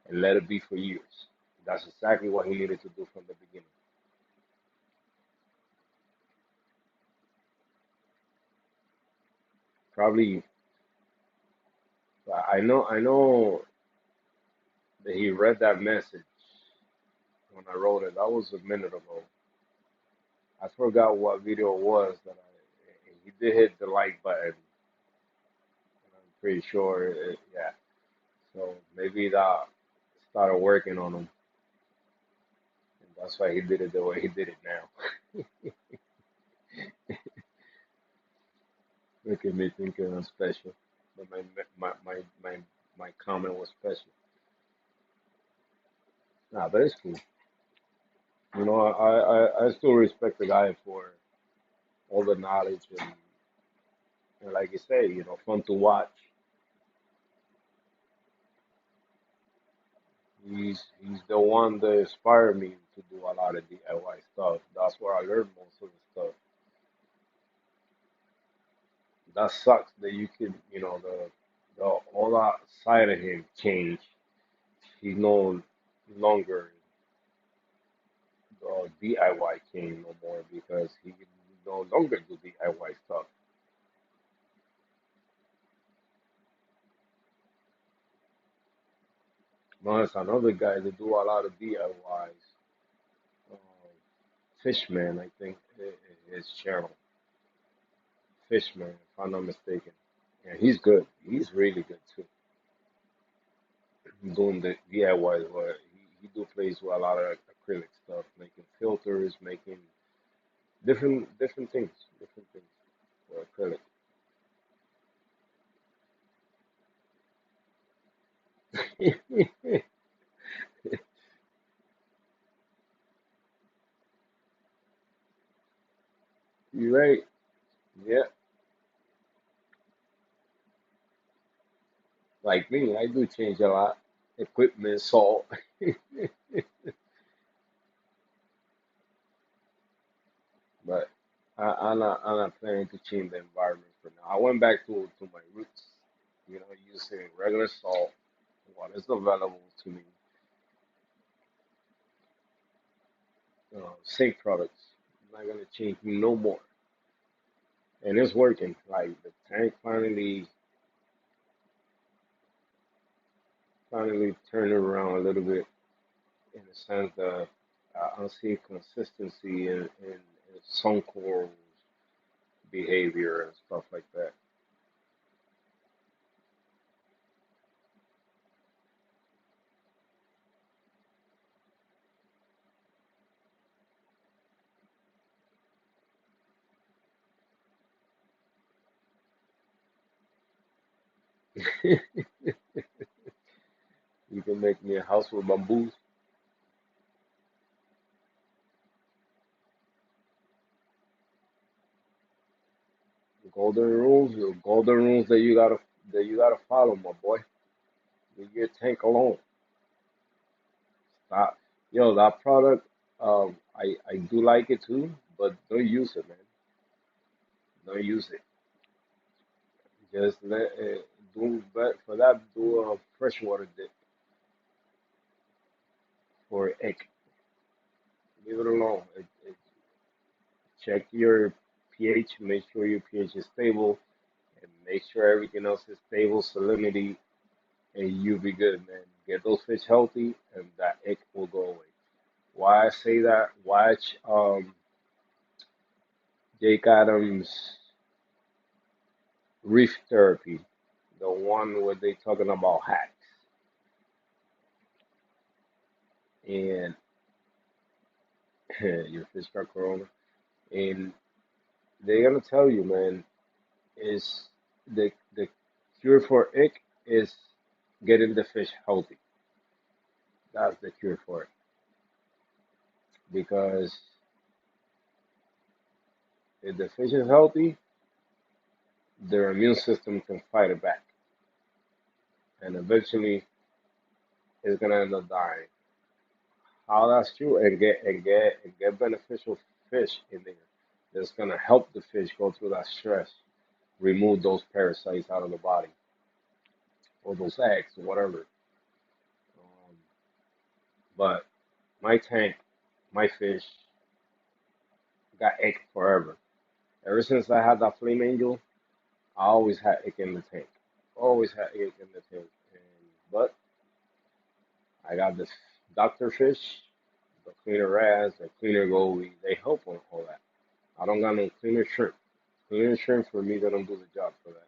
and let it be for years. That's exactly what he needed to do from the beginning. Probably, I know that he read that message when I wrote it. That was a minute ago. I forgot what video it was that he did hit the like button. I'm pretty sure, yeah. So maybe that started working on him, and that's why he did it the way he did it now. Look at me thinking I'm special. but my comment was special. Nah, but it's cool. You know, I still respect the guy for all the knowledge and like you say, you know, fun to watch. He's the one that inspired me to do a lot of DIY stuff. That's where I learned most of the stuff. That sucks that you could, you know, the all that side of him changed. He's no longer DIY king no more because he can no longer do DIY stuff. Now there's another guy that do a lot of DIYs. Um, Fishman, I think his channel. Fishman, if I'm not mistaken. Yeah, he's good. He's really good too. Doing the DIY where he do plays with a lot of acrylic stuff, making filters, making different things for acrylic. You're right. Yeah, like me, I do change a lot. Equipment, salt, but I'm not planning to change the environment for now. I went back to my roots, you know, using regular salt, what is available to me, safe products. I'm not gonna change no more, and it's working. Like the tank finally turned around a little bit in the sense that I see consistency in some corals behavior and stuff like that. You can make me a house with bamboos, golden rules that you gotta follow, my boy. Leave your tank alone. Stop. Yo, that product, I do like it too, but don't use it, man. Don't use it. Just let do but for that do a freshwater dip for egg. Leave it alone. Check your pH. Make sure your pH is stable, and make sure everything else is stable, salinity, and you'll be good, man. Get those fish healthy, and that egg will go away. Why I say that? Watch Jake Adams' Reef Therapy, the one where they talking about hacks, and your fish got corona, and they're gonna tell you, man, is the cure for ick is getting the fish healthy. That's the cure for it because if the fish is healthy, their immune system can fight it back, and eventually it's gonna end up dying. How that's true, and get beneficial fish in there that's gonna help the fish go through that stress, remove those parasites out of the body or those eggs or whatever. Um, but my tank, my fish got egg forever. Ever since I had that flame angel, I always had egg in the tank. Always had egg in the tank. But I got this doctor fish, the cleaner wrasse, the cleaner goby. They help on all that. I don't got no cleaner shrimp. Cleaner shrimp for me, they don't do the job for that.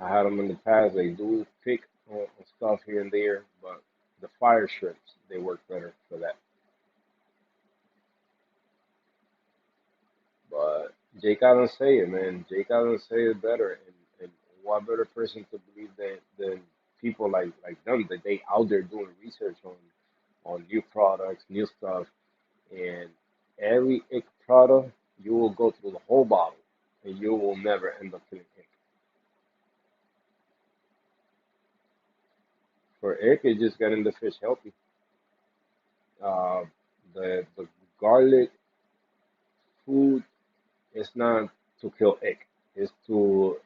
I had them in the past. They do pick on stuff here and there, but the fire shrimps, they work better for that. But Jake Allen say it, man. Jake Allen say it better, what better person to believe than people like them that they out there doing research on new products, new stuff, and every ick product you will go through the whole bottle and you will never end up killing ick. For ick, it's just getting the fish healthy. Uh, the garlic food is not to kill ick. It's to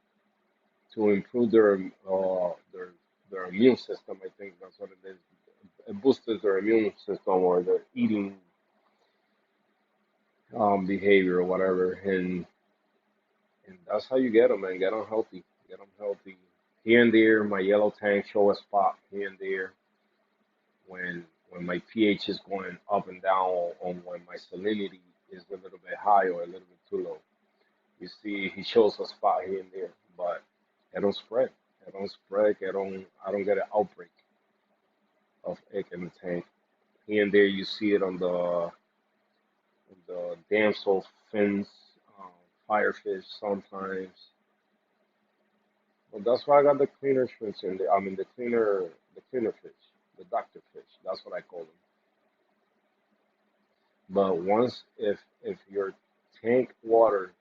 improve their immune system. I think that's what it is. It boosts their immune system or their eating behavior or whatever, and that's how you get them, man. Get them healthy. Get them healthy. Here and there, my yellow tank show a spot here and there when my pH is going up and down, or when my salinity is a little bit high or a little bit too low. You see, he shows a spot here and there, but I don't spread. I don't spread. I don't get an outbreak of egg in the tank. Here and there, you see it on the damsel fins, um, firefish sometimes. Well, that's why I got the cleaner shrimps in there. I mean, the cleaner fish, the doctor fish. That's what I call them. But once, if your tank water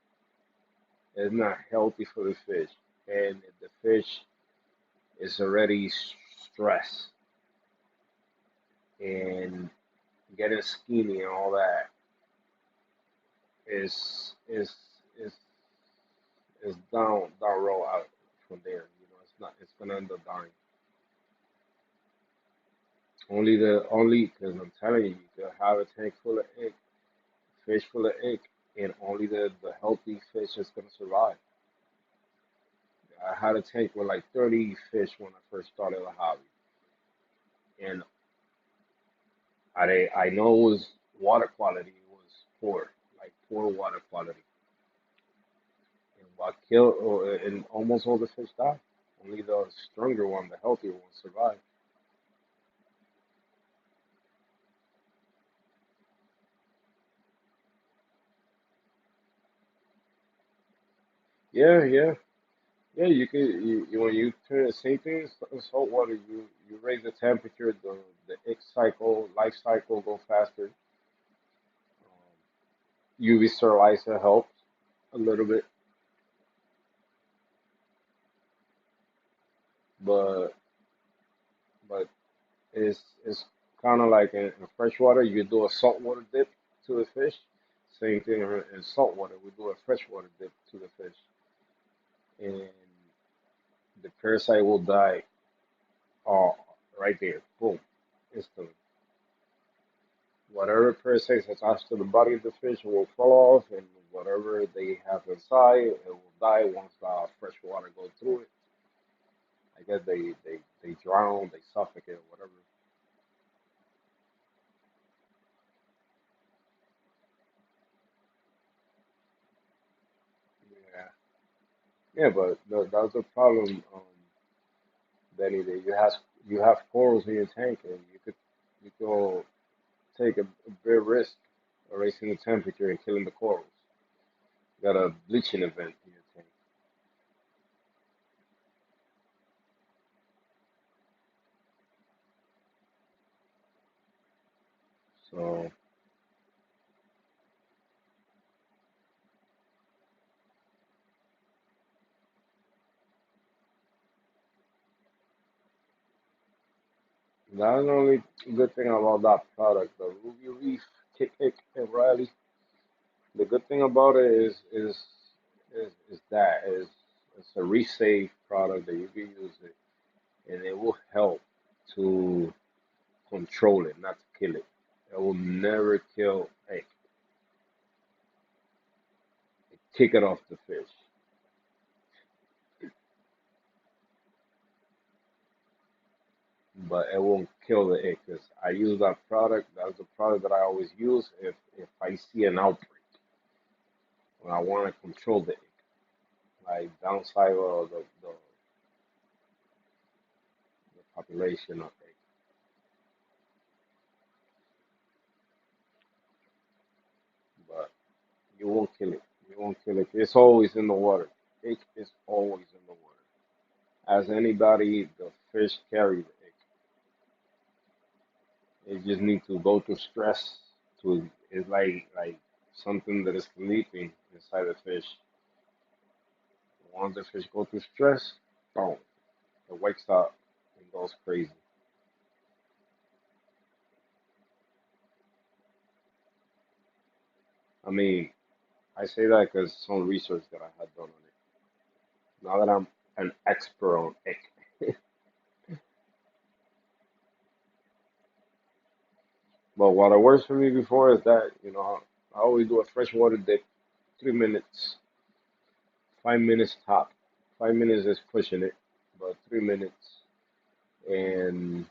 is not healthy for the fish, and if the fish is already stressed and getting skinny and all that, is is down roll out from there. It's not. It's gonna end up dying. Only because I'm telling you, you can have a tank full of egg, fish full of egg, and only the healthy fish is gonna survive. I had a tank with like 30 fish when I first started the hobby, and I know it was water quality was poor, like poor water quality, and what killed and almost all the fish died. Only the stronger one, the healthier one, survived. Yeah, yeah. Yeah, when you turn the same thing in salt water, you raise the temperature, the X cycle, life cycle go faster. UV sterilizer helps a little bit, but but it's kind of like in freshwater, you do a saltwater dip to the fish. Same thing in saltwater, we do a freshwater dip to the fish, and the parasite will die uh, right there, boom, instantly. Whatever parasites attached to the body of the fish will fall off, and whatever they have inside, it will die once the fresh water goes through it. I guess they drown, they suffocate, whatever. Yeah, yeah, but that's the problem, Benny. That you have corals in your tank, and you could take a big risk of raising the temperature and killing the corals. You got a bleaching event in your tank, so that's the only good thing about that product. The Ruby Reef, Kick Kick, and Riley. The good thing about it is that it's a reef-safe product that you can use it, and it will help to control it, not to kill it. It will never kill a kick it off the fish, but it won't kill the egg. Cause I use that product. That's the product that I always use if I see an outbreak when I want to control the egg, like downside of the population of egg. But you won't kill it. You won't kill it. It's always in the water. It is always in the water. as anybody, the fish carry the ick. It just need to go through stress to it's like something that is sleeping inside the fish. Once the fish go through stress, boom, it wakes up and goes crazy. I mean, I say that because some research that I had done on it. Not that I'm an expert on ick. But what works for me before is that, I always do a freshwater dip, 3 minutes, 5 minutes top. 5 minutes is pushing it, but 3 minutes. And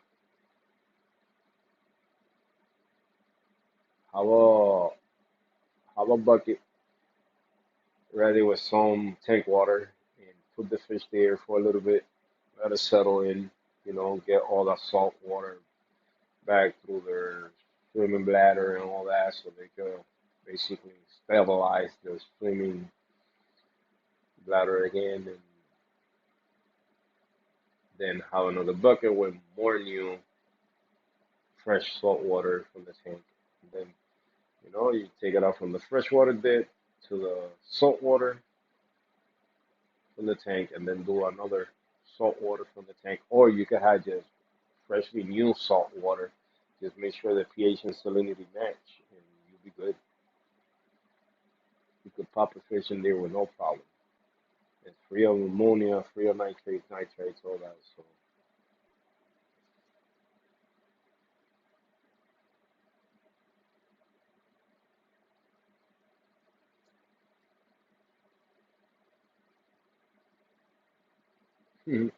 have a have a bucket ready with some tank water and put the fish there for a little bit, let it settle in, get all that salt water back through their swimming bladder and all that so they can basically stabilize the swimming bladder again and then have another bucket with more new fresh salt water from the tank. And then, you take it out from the freshwater bit to the salt water from the tank and then do another salt water from the tank. Or you could have just freshly new salt water. Just make sure the pH and salinity match and you'll be good. You could pop a fish in there with no problem. It's free of ammonia, free of nitrates, all that. So, yeah,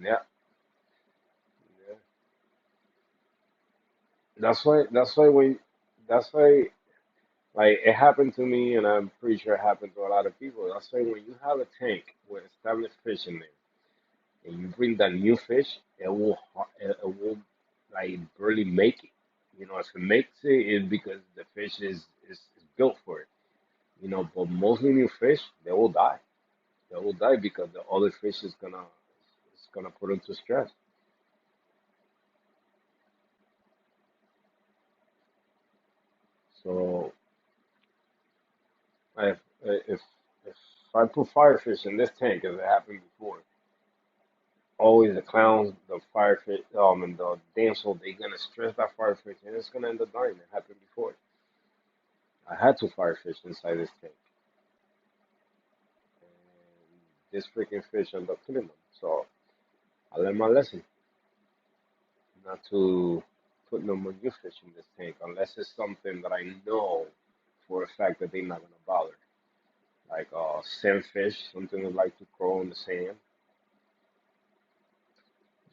yeah, yeah. That's why like it happened to me, and I'm pretty sure it happened to a lot of people. That's why when you have a tank with established fish in there, and you bring that new fish, it will like barely make it. If it makes it, it's because the fish is built for it. But mostly new fish, they will die. They will die because the other fish is gonna put them to stress. So if if if I put firefish in this tank, as it happened before, always the clowns, the firefish, and the damsel, they're gonna stress that firefish, and it's gonna end up dying. It happened before. I had two firefish inside this tank, and this freaking fish ended up killing them. So I learned my lesson not to put no more new fish in this tank unless it's something that I know for a fact that they're not gonna bother. Like sand fish, something that like to crawl in the sand.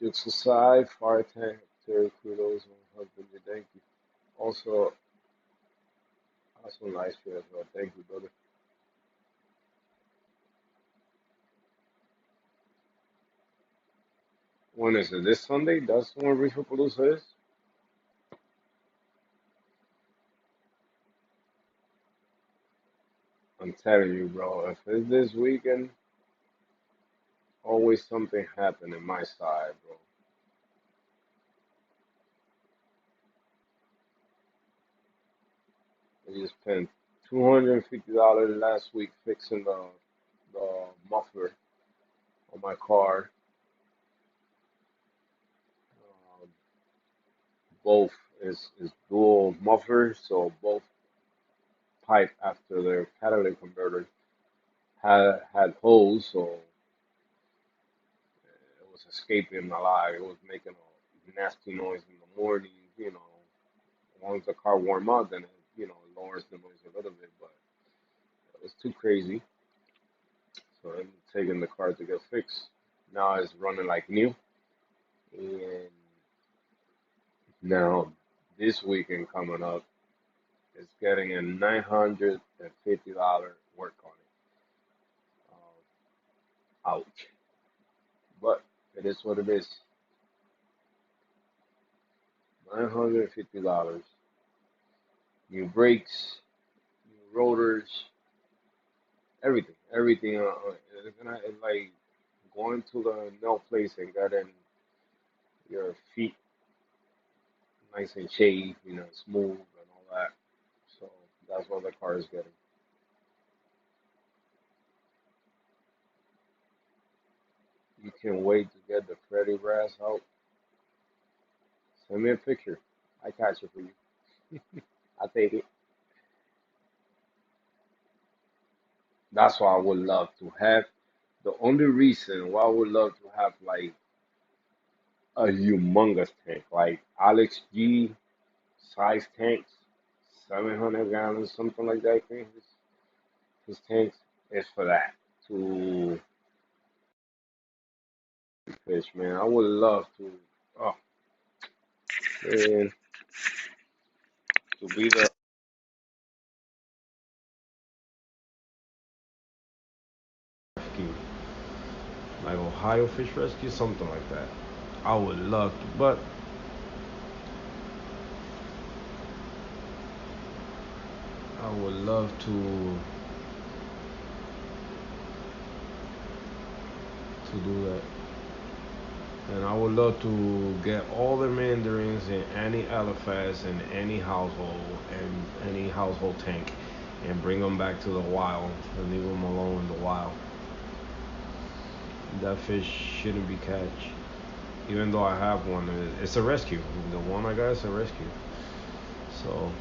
Jokes aside, fire tank, Terry kudos on husband, thank you. Also, nice for as well. Thank you, brother. When is it? This Sunday? That's when Reefer Palooza is? I'm telling you, bro. If it's this weekend, always something happen in my side, bro. I just spent $250 last week fixing the muffler on my car. Um, both is dual mufflers, so both pipe after their catalytic converter had holes, so it was escaping a lot. It was making a nasty noise in the morning. Once the car warm up, then it lowers the noise a little bit, but it was too crazy. So I'm taking the car to get fixed. Now it's running like new, and now this weekend coming up, it's getting a $950 work on it. Ouch, but it is what it is. $950. new brakes, new rotors, everything. It's like going to the nail place and getting your feet nice and shaved, smooth and all that. So that's what the car is getting. You can wait to get the Freddy brass out. Send me a picture. I catch it for you. I take it. That's why I would love to have. The only reason why I would love to have like a humongous tank, like Alex G size tanks, 700 gallons, something like that. I think his tanks is for that to fish, man. I would love to, oh man, to be the rescue, like Ohio Fish Rescue, something like that. I would love to, but I would love to do that. And I would love to get all the mandarins in any LFS in any household and any household tank and bring them back to the wild and leave them alone in the wild. That fish shouldn't be catch. Even though I have one, it's a rescue. The one I got is a rescue. So,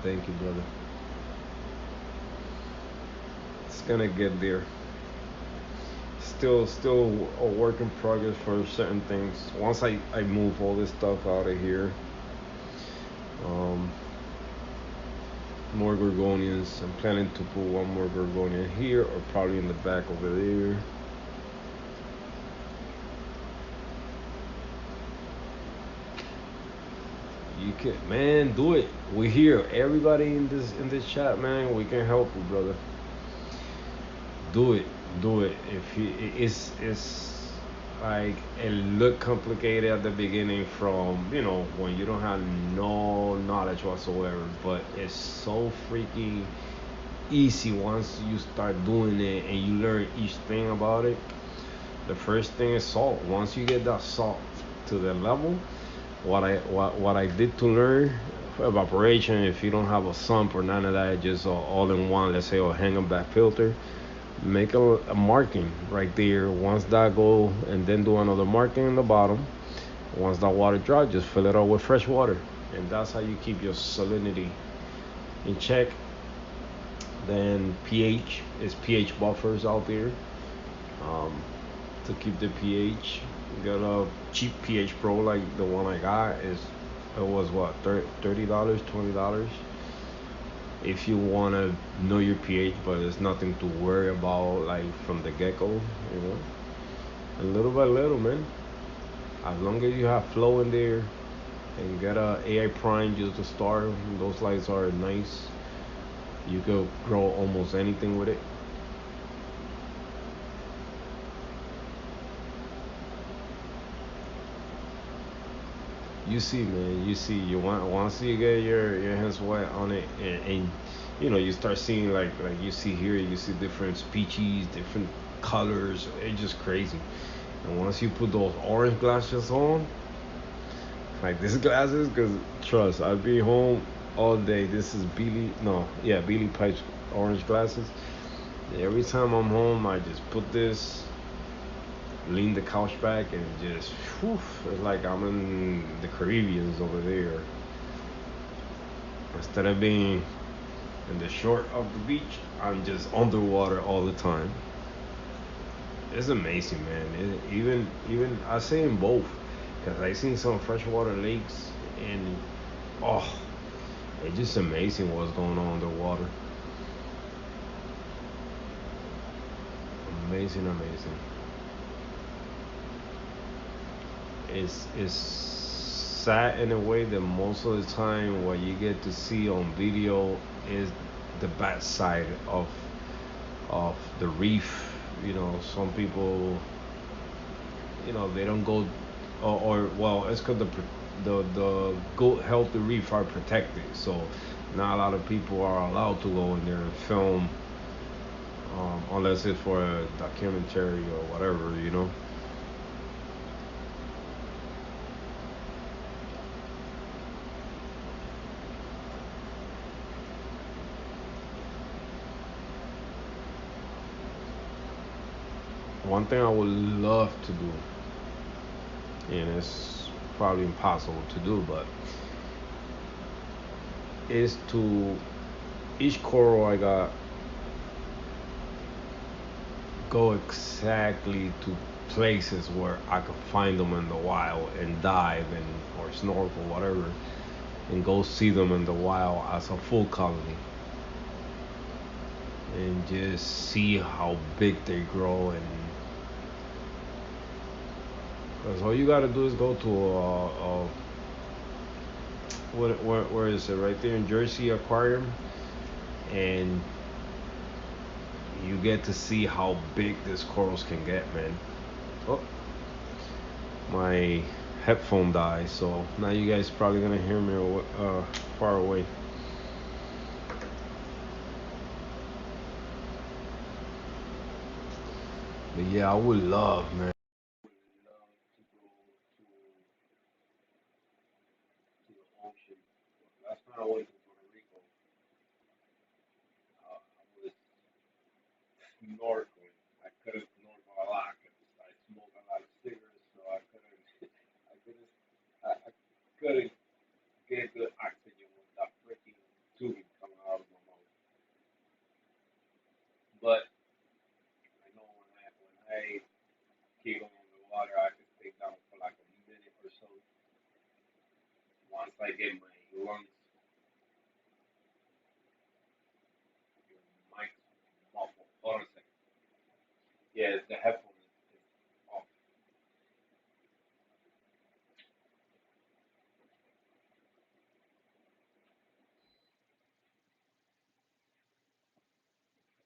thank you, brother. It's gonna get there. Still a work in progress for certain things. Once I move all this stuff out of here, um, more gorgonians. I'm planning to put one more gorgonia here or probably in the back over there. You can, man, do it. We're here. Everybody in this chat, man. We can help you, brother. Do it. Do it. If you, it's like it look complicated at the beginning from when you don't have no knowledge whatsoever, but it's so freaking easy once you start doing it and you learn each thing about it. The first thing is salt. Once you get that salt to the level, what I did to learn evaporation. If you don't have a sump or none of that, just all in one. Let's say a hang back filter. Make a marking right there. Once that go, and then do another marking in the bottom. Once that water dry, just fill it up with fresh water, and that's how you keep your salinity in check. Then pH is pH buffers out there. Um, to keep the pH. Get a cheap pH Pro like the one I got it was what $30, $20 if you wanna know your pH, but it's nothing to worry about like from the get go, you know. And little by little, man. As long as you have flow in there and get a AI Prime just to start, those lights are nice. You could grow almost anything with it. You see, man, you see, you want once you get your hands wet on it, and you start seeing like you see here, you see different species, different colors. It's just crazy. And once you put those orange glasses on, like these glasses, because trust, I'd be home all day. This is Beely Pipes orange glasses. Every time I'm home, I just put this, lean the couch back, and just, whew, it's like I'm in the Caribbean over there. Instead of being in the shore of the beach, I'm just underwater all the time. It's amazing, man. Even I say in both, because I seen some freshwater lakes, and oh, it's just amazing what's going on underwater. Amazing, amazing. It's sad in a way that most of the time what you get to see on video is the bad side of the reef. Some people, they don't go or well, it's because the good healthy reef are protected, so not a lot of people are allowed to go in there and film, unless it's for a documentary or whatever, you know. One thing I would love to do, and it's probably impossible to do, but is to each coral I got go exactly to places where I could find them in the wild and dive and or snorkel whatever and go see them in the wild as a full colony and just see how big they grow. And because all you gotta do is go to where is it, right there in Jersey Aquarium, and you get to see how big these corals can get, man. Oh, my headphone died, so now you guys probably gonna hear me far away. But yeah, I would love, man. Last time I went to Puerto Rico, I was snorkeling. I couldn't snorkel a lot because I smoked a lot of cigarettes, so I couldn't. I couldn't. I couldn't get good oxygen with that freaking tubing coming out of my mouth. But I know when I keep on the water, I can stay down for like a minute or so. Once I get my lungs, my muffled. Hold on a second. Yeah, the headphone is off.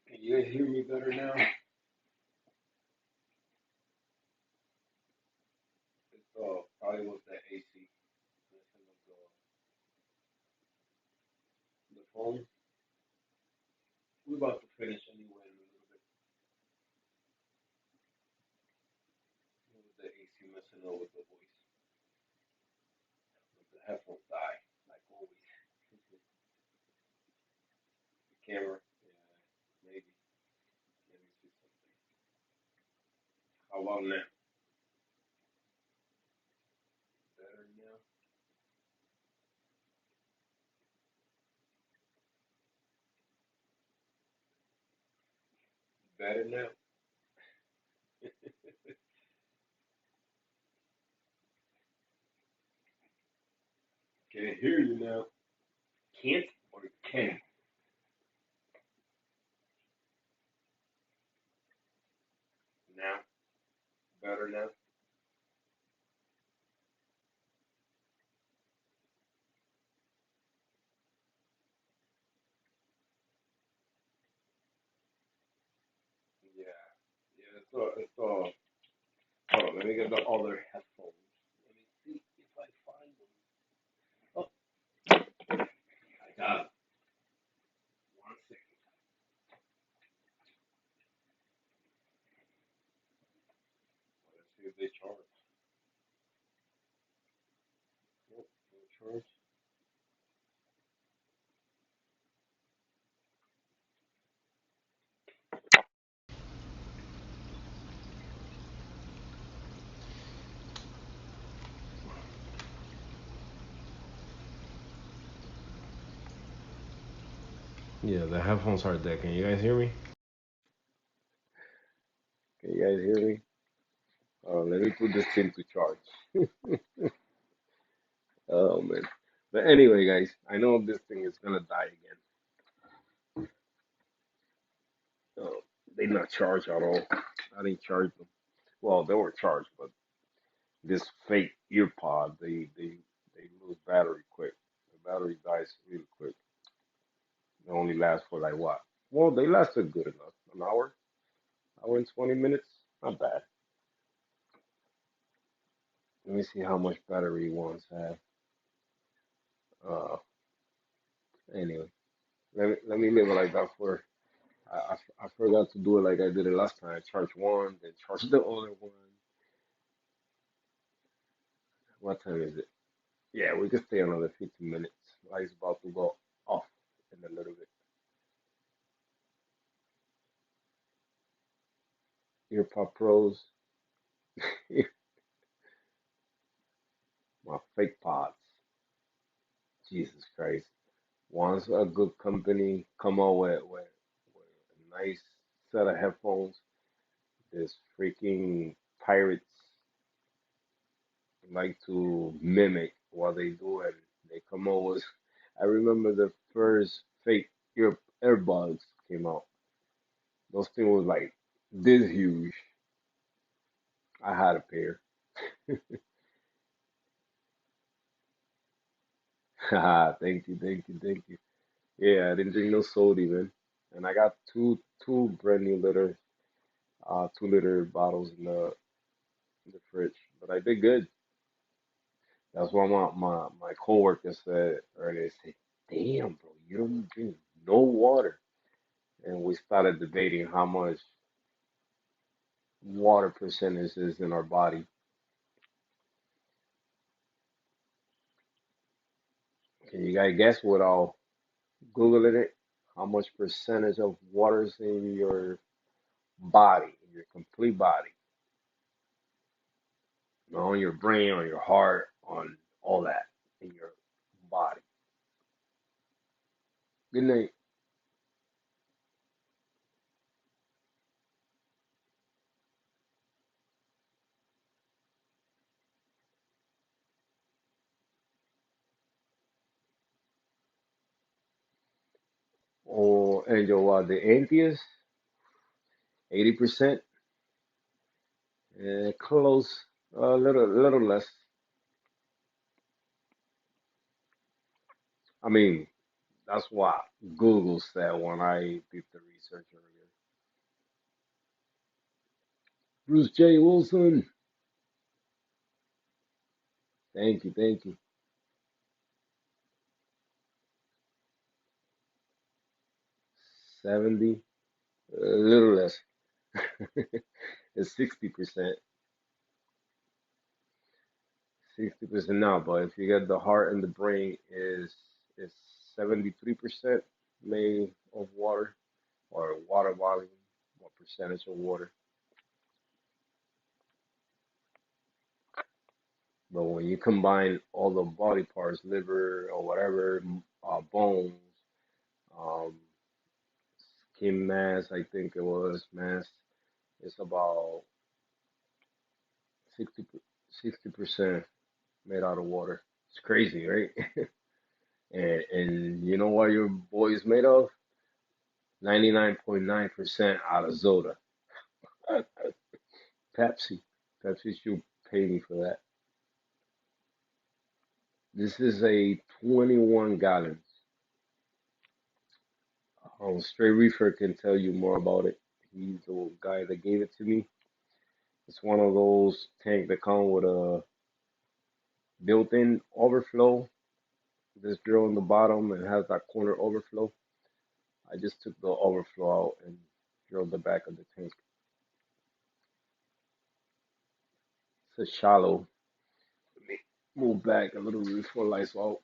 Can you guys hear me better now? It's probably was the AC messing with the phone. We're about to finish anyway in a little bit. It was the AC messing up with the voice. But the headphones die, like always. The camera, yeah, maybe. Let me see something. How about now? Better now? Better now? Can't hear you now. Can't or can? Now? Better now? Yeah. Yeah, it's all. Hold on, let me get the other headphones. Let me see if I find them. Oh, I got them. One second. Let's see if they charge. Nope, no charge. Yeah, the headphones are dead. Can you guys hear me? Can you guys hear me? Let me put this thing to charge. Oh man. But anyway, guys, I know this thing is gonna die again. Oh, they not charged at all. I didn't charge them. Well, they were charged, but this fake ear pod, they lose battery quick. The battery dies really quick. They only last for like what? Well, they lasted good enough. An hour and 20 minutes. Not bad. Let me see how much battery ones have. Uh, anyway, let me leave it like that for. I forgot to do it like I did it last time. Charge one, then charge the other one. What time is it? Yeah, we can stay another 15 minutes. Light's about to go off in a little bit. EarPod Pros, my fake pods. Jesus Christ. Once a good company come out with a nice set of headphones, this freaking pirates like to mimic what they do, and they come out with. I remember the first fake earbuds came out. Those things was like this huge. I had a pair. Haha, thank you, thank you, thank you. Yeah, I didn't drink no soda even, and I got two brand new 2 liter bottles in the fridge. But I did good. That's why my coworker said earlier. Said, "Damn, bro, you don't drink no water." And we started debating how much water percentage is in our body. Can you guys guess without Googling it? How much percentage of water is in your body, in your complete body? Not on your brain, on your heart, on all that in your body. Good night. Or and your the atheist, 80%, close, a little less. I mean, that's what Google said when I did the research earlier. Bruce J. Wilson, thank you, thank you. 70, a little less. It's 60%. 60% now, but if you get the heart and the brain is 73% made of water or water volume, what percentage of water. But when you combine all the body parts, liver or whatever, bones, um, skin mass, I think it was mass, it's about 60, 60% made out of water. It's crazy, right? And you know what your boy is made of? 99.9% out of soda. Pepsi. Pepsi should pay me for that. This is a 21 gallons. Straight Reefer can tell you more about it. He's the guy that gave it to me. It's one of those tanks that come with a built-in overflow. This drill in the bottom and has that corner overflow. I just took the overflow out and drilled the back of the tank. It's a shallow. Let me move back a little bit before lights out.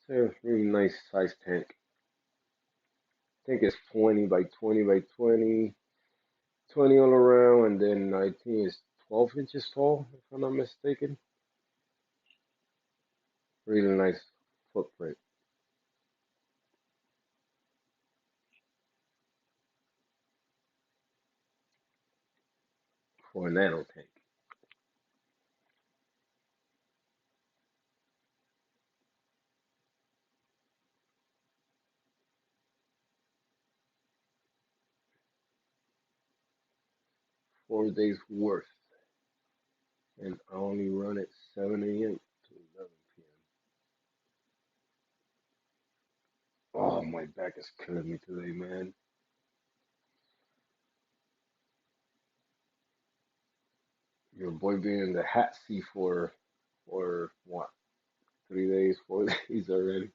It's a really nice size tank. I think it's 20 by 20 by 20, 20 all around, and then I think it's 12 inches tall, if I'm not mistaken. Really nice footprint for a nano tank. 4 days worth, and I only run it 7 a.m. to 11 p.m. Oh, my back is killing me today, man. Your boy been in the hot seat for what, 3 days, 4 days already.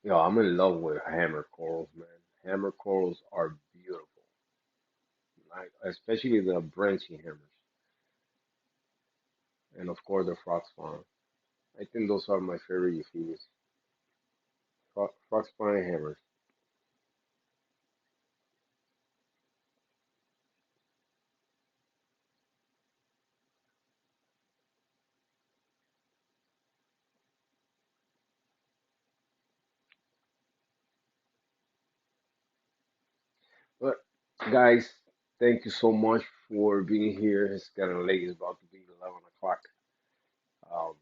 Yo, I'm in love with hammer corals, man. Hammer corals are beautiful, like especially the branching hammers, and of course the frog spawn. I think those are my favorite euphyllias. Frog spawn and hammers. But guys, thank you so much for being here. It's getting late. It's about to be 11 o'clock. Um,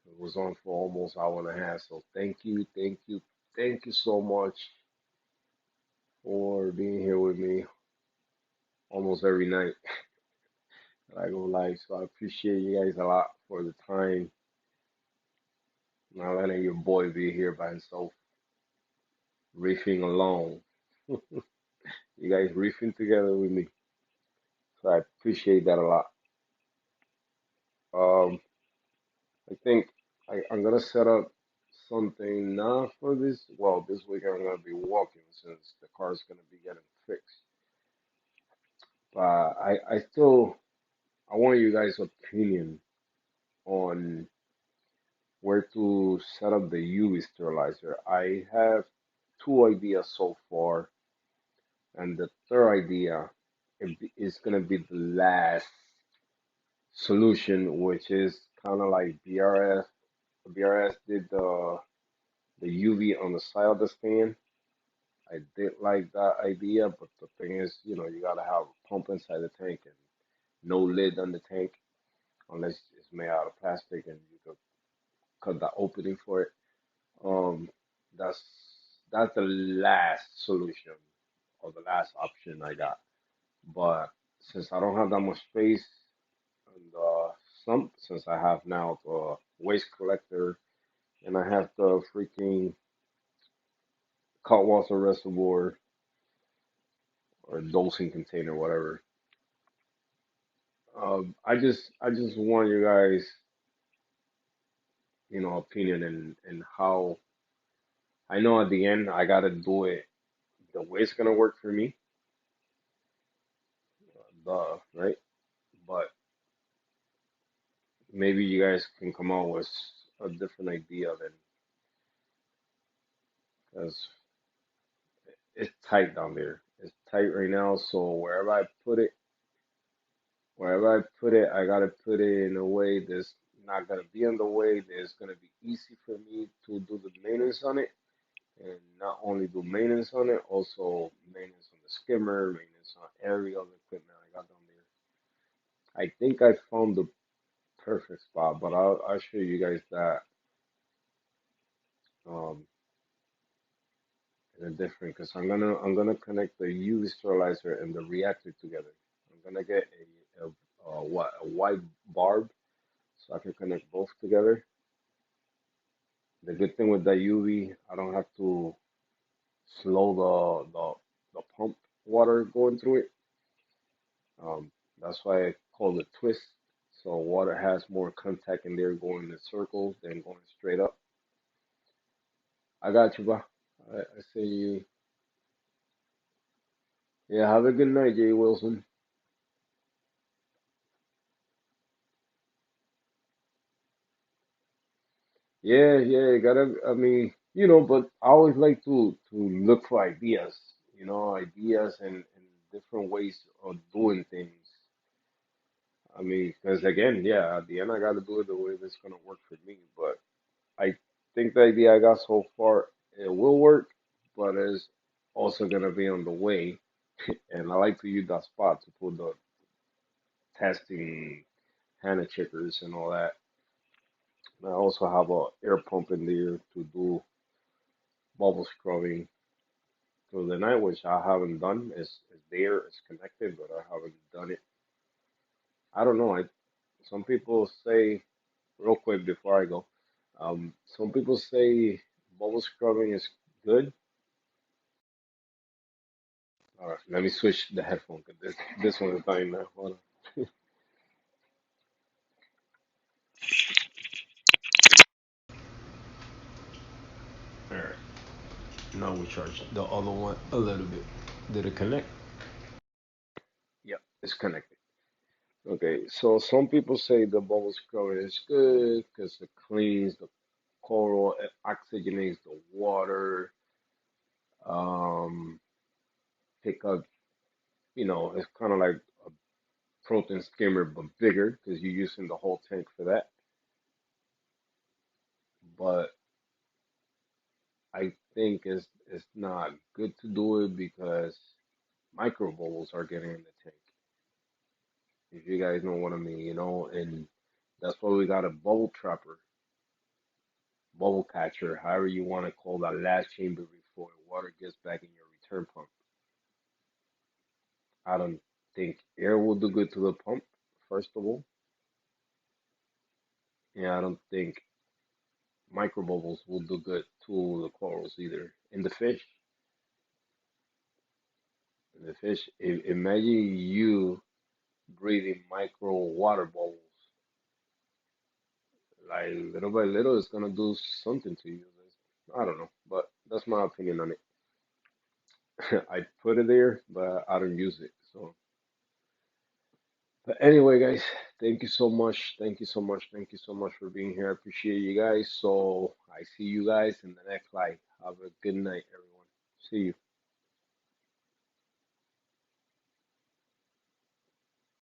it was on for almost hour and a half. So thank you so much for being here with me almost every night. I go live. So I appreciate you guys a lot for the time. Not letting your boy be here by himself, reefing alone. You guys reefing together with me. So I appreciate that a lot. Um, I think I'm gonna set up something now for this. Well, this week I'm gonna be walking since the car's gonna be getting fixed. But I still I want you guys' opinion on where to set up the UV sterilizer. I have two ideas so far, and the third idea is gonna be the last solution, which is kind of like BRS. BRS did the UV on the side of the stand. I did like that idea, but the thing is, you gotta have a pump inside the tank and no lid on the tank unless it's made out of plastic and you could cut the opening for it. Um, that's that's the last solution or the last option I got. But since I don't have that much space and sump, since I have now the waste collector and I have the freaking Cutwater reservoir or dosing container, whatever. I just want you guys, opinion and how I know at the end I gotta do it the way it's gonna work for me, right? But maybe you guys can come out with a different idea than because it's tight down there. It's tight right now, so wherever I put it, I gotta put it in a way that's not gonna be in the way. That's gonna be easy for me to do the maintenance on it, and not only do maintenance on it, also maintenance on the skimmer, maintenance on every other equipment I got down there. I think I found the perfect spot, but I'll show you guys that um in a different because I'm gonna connect the UV sterilizer and the reactor together. I'm gonna get a white barb so I can connect both together. The good thing with the UV, I don't have to slow the pump water going through it. That's why I call it twist. So water has more contact in there going in circles than going straight up. I got you, bro. I see you. Yeah, have a good night, Jay Wilson. Yeah, yeah, gotta. I mean, but I always like to look for ideas. Ideas and different ways of doing things. I mean, because again, yeah, at the end I got to do it the way that's gonna work for me. But I think the idea I got so far it will work, but it's also gonna be on the way. And I like to use that spot to put the testing Hannah checkers and all that. And I also have a air pump in there to do bubble scrubbing. through the night, which I haven't done. Is there, it's connected, but I haven't done it. I don't know. Some people say, real quick before I go, some people say bubble scrubbing is good. All right, let me switch the headphone because this one is dying now. Hold on. All right, now we charge the other one a little bit. Did it connect? Yep, it's connected. Okay, so some people say the bubble scrubber is good because it cleans the coral, it oxygenates the water, um, pick up, it's kind of like a protein skimmer but bigger because you're using the whole tank for that. But I think it's not good to do it because micro bubbles are getting in the tank. If you guys know what I mean, and that's why we got a bubble trapper, bubble catcher, however you want to call that last chamber before water gets back in your return pump. I don't think air will do good to the pump, first of all. And I don't think micro bubbles will do good to the corals either. And the fish, imagine you breathing micro water bubbles. Like little by little, it's gonna do something to you. I don't know, but that's my opinion on it. I put it there, but I don't use it. So, but anyway, guys, thank you so much. Thank you so much. Thank you so much for being here. I appreciate you guys. So I see you guys in the next live. Have a good night, everyone. See you.